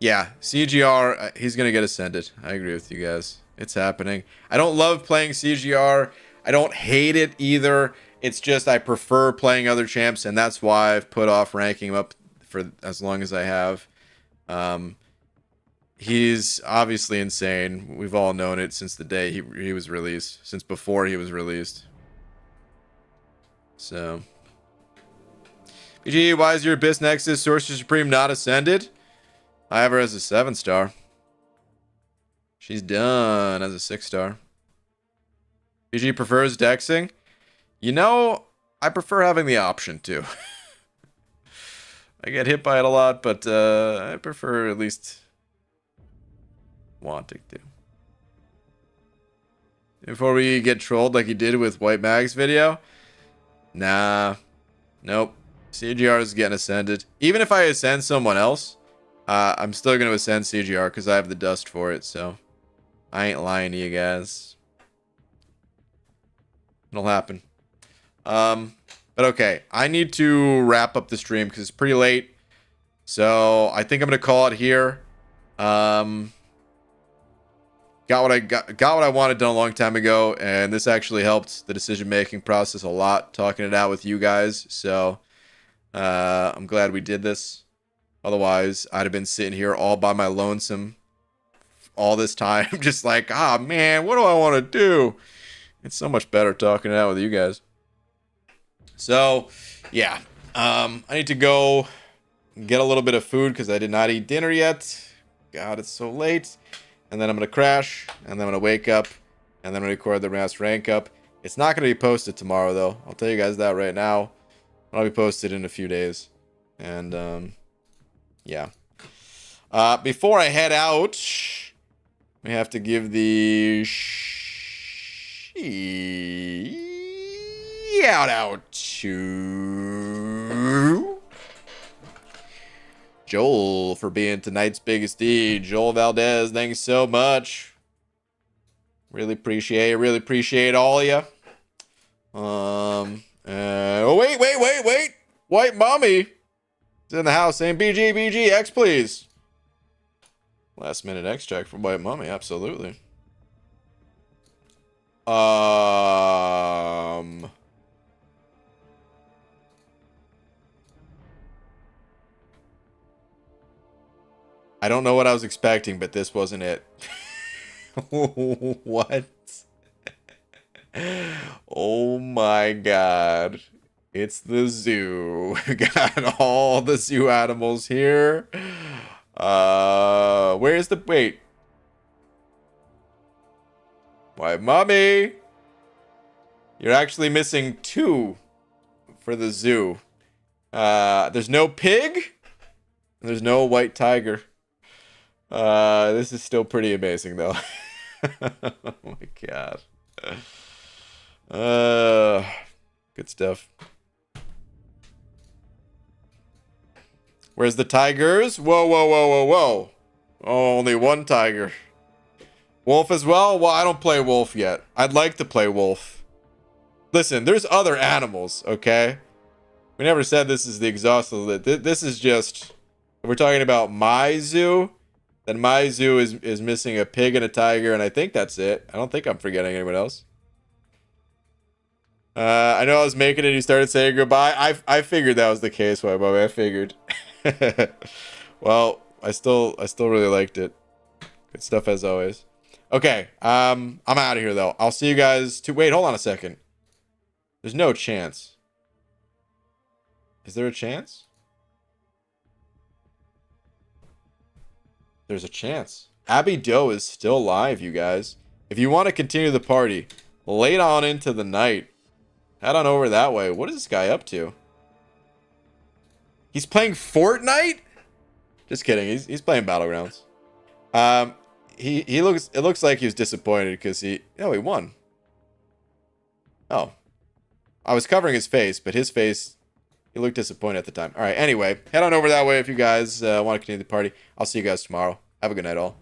yeah, CGR, he's going to get Ascended. I agree with you guys. It's happening. I don't love playing CGR. I don't hate it either. It's just I prefer playing other champs, and that's why I've put off ranking him up for as long as I have. He's obviously insane. We've all known it since the day he was released. Since before he was released. So... BG, why is your Abyss Nexus Sorcerer Supreme not Ascended? I have her as a 7-star. She's done as a 6-star. BG prefers Dexing. You know, I prefer having the option to. I get hit by it a lot, but I prefer at least wanting to. Before we get trolled like he did with White Mag's video. Nah. Nope. CGR is getting Ascended. Even if I ascend someone else, I'm still going to ascend CGR because I have the dust for it, so I ain't lying to you guys. It'll happen. But okay, I need to wrap up the stream because it's pretty late. So I think I'm going to call it here. Got what I wanted done a long time ago, and this actually helped the decision-making process a lot, talking it out with you guys, so... I'm glad we did this. Otherwise, I'd have been sitting here all by my lonesome all this time. Just like, ah, man, what do I want to do? It's so much better talking it out with you guys. So, yeah. I need to go get a little bit of food because I did not eat dinner yet. God, it's so late. And then I'm going to crash. And then I'm going to wake up. And then I'm going to record the last rank up. It's not going to be posted tomorrow, though. I'll tell you guys that right now. I'll be posted in a few days. And, yeah. Before I head out, we have to give the shout out to Joel for being tonight's biggest D. Joel Valdez, thanks so much. Really appreciate all of you. Oh, wait. White Mommy is in the house saying, BG, X, please. Last minute X check from White Mommy, absolutely. I don't know what I was expecting, but this wasn't it. What? Oh my god. It's the zoo. We got all the zoo animals here. Where's the... Wait. White Mommy. You're actually missing 2 for the zoo. There's no pig. And there's no white tiger. This is still pretty amazing, though. Oh my god. Good stuff. Where's the tigers? Whoa. Oh, only 1 tiger. Wolf as well? Well, I don't play wolf yet. I'd like to play wolf. Listen, there's other animals, okay? We never said this is the exhaustive. This is just... If we're talking about my zoo, then my zoo is missing a pig and a tiger, and I think that's it. I don't think I'm forgetting anyone else. I know I was making it. You started saying goodbye. I figured that was the case, White Mommy. I figured. Well, I still really liked it. Good stuff as always. Okay, I'm out of here though. I'll see you guys. Wait, hold on a second. There's no chance. Is there a chance? There's a chance. Abby Doe is still live, you guys. If you want to continue the party, late on into the night, head on over that way. What is this guy up to? He's playing Fortnite? Just kidding. He's playing Battlegrounds. It looks like he was disappointed because he won. Oh. I was covering his face, but his face He looked disappointed at the time. All right, anyway, head on over that way if you guys want to continue the party. I'll see you guys tomorrow. Have a good night, all.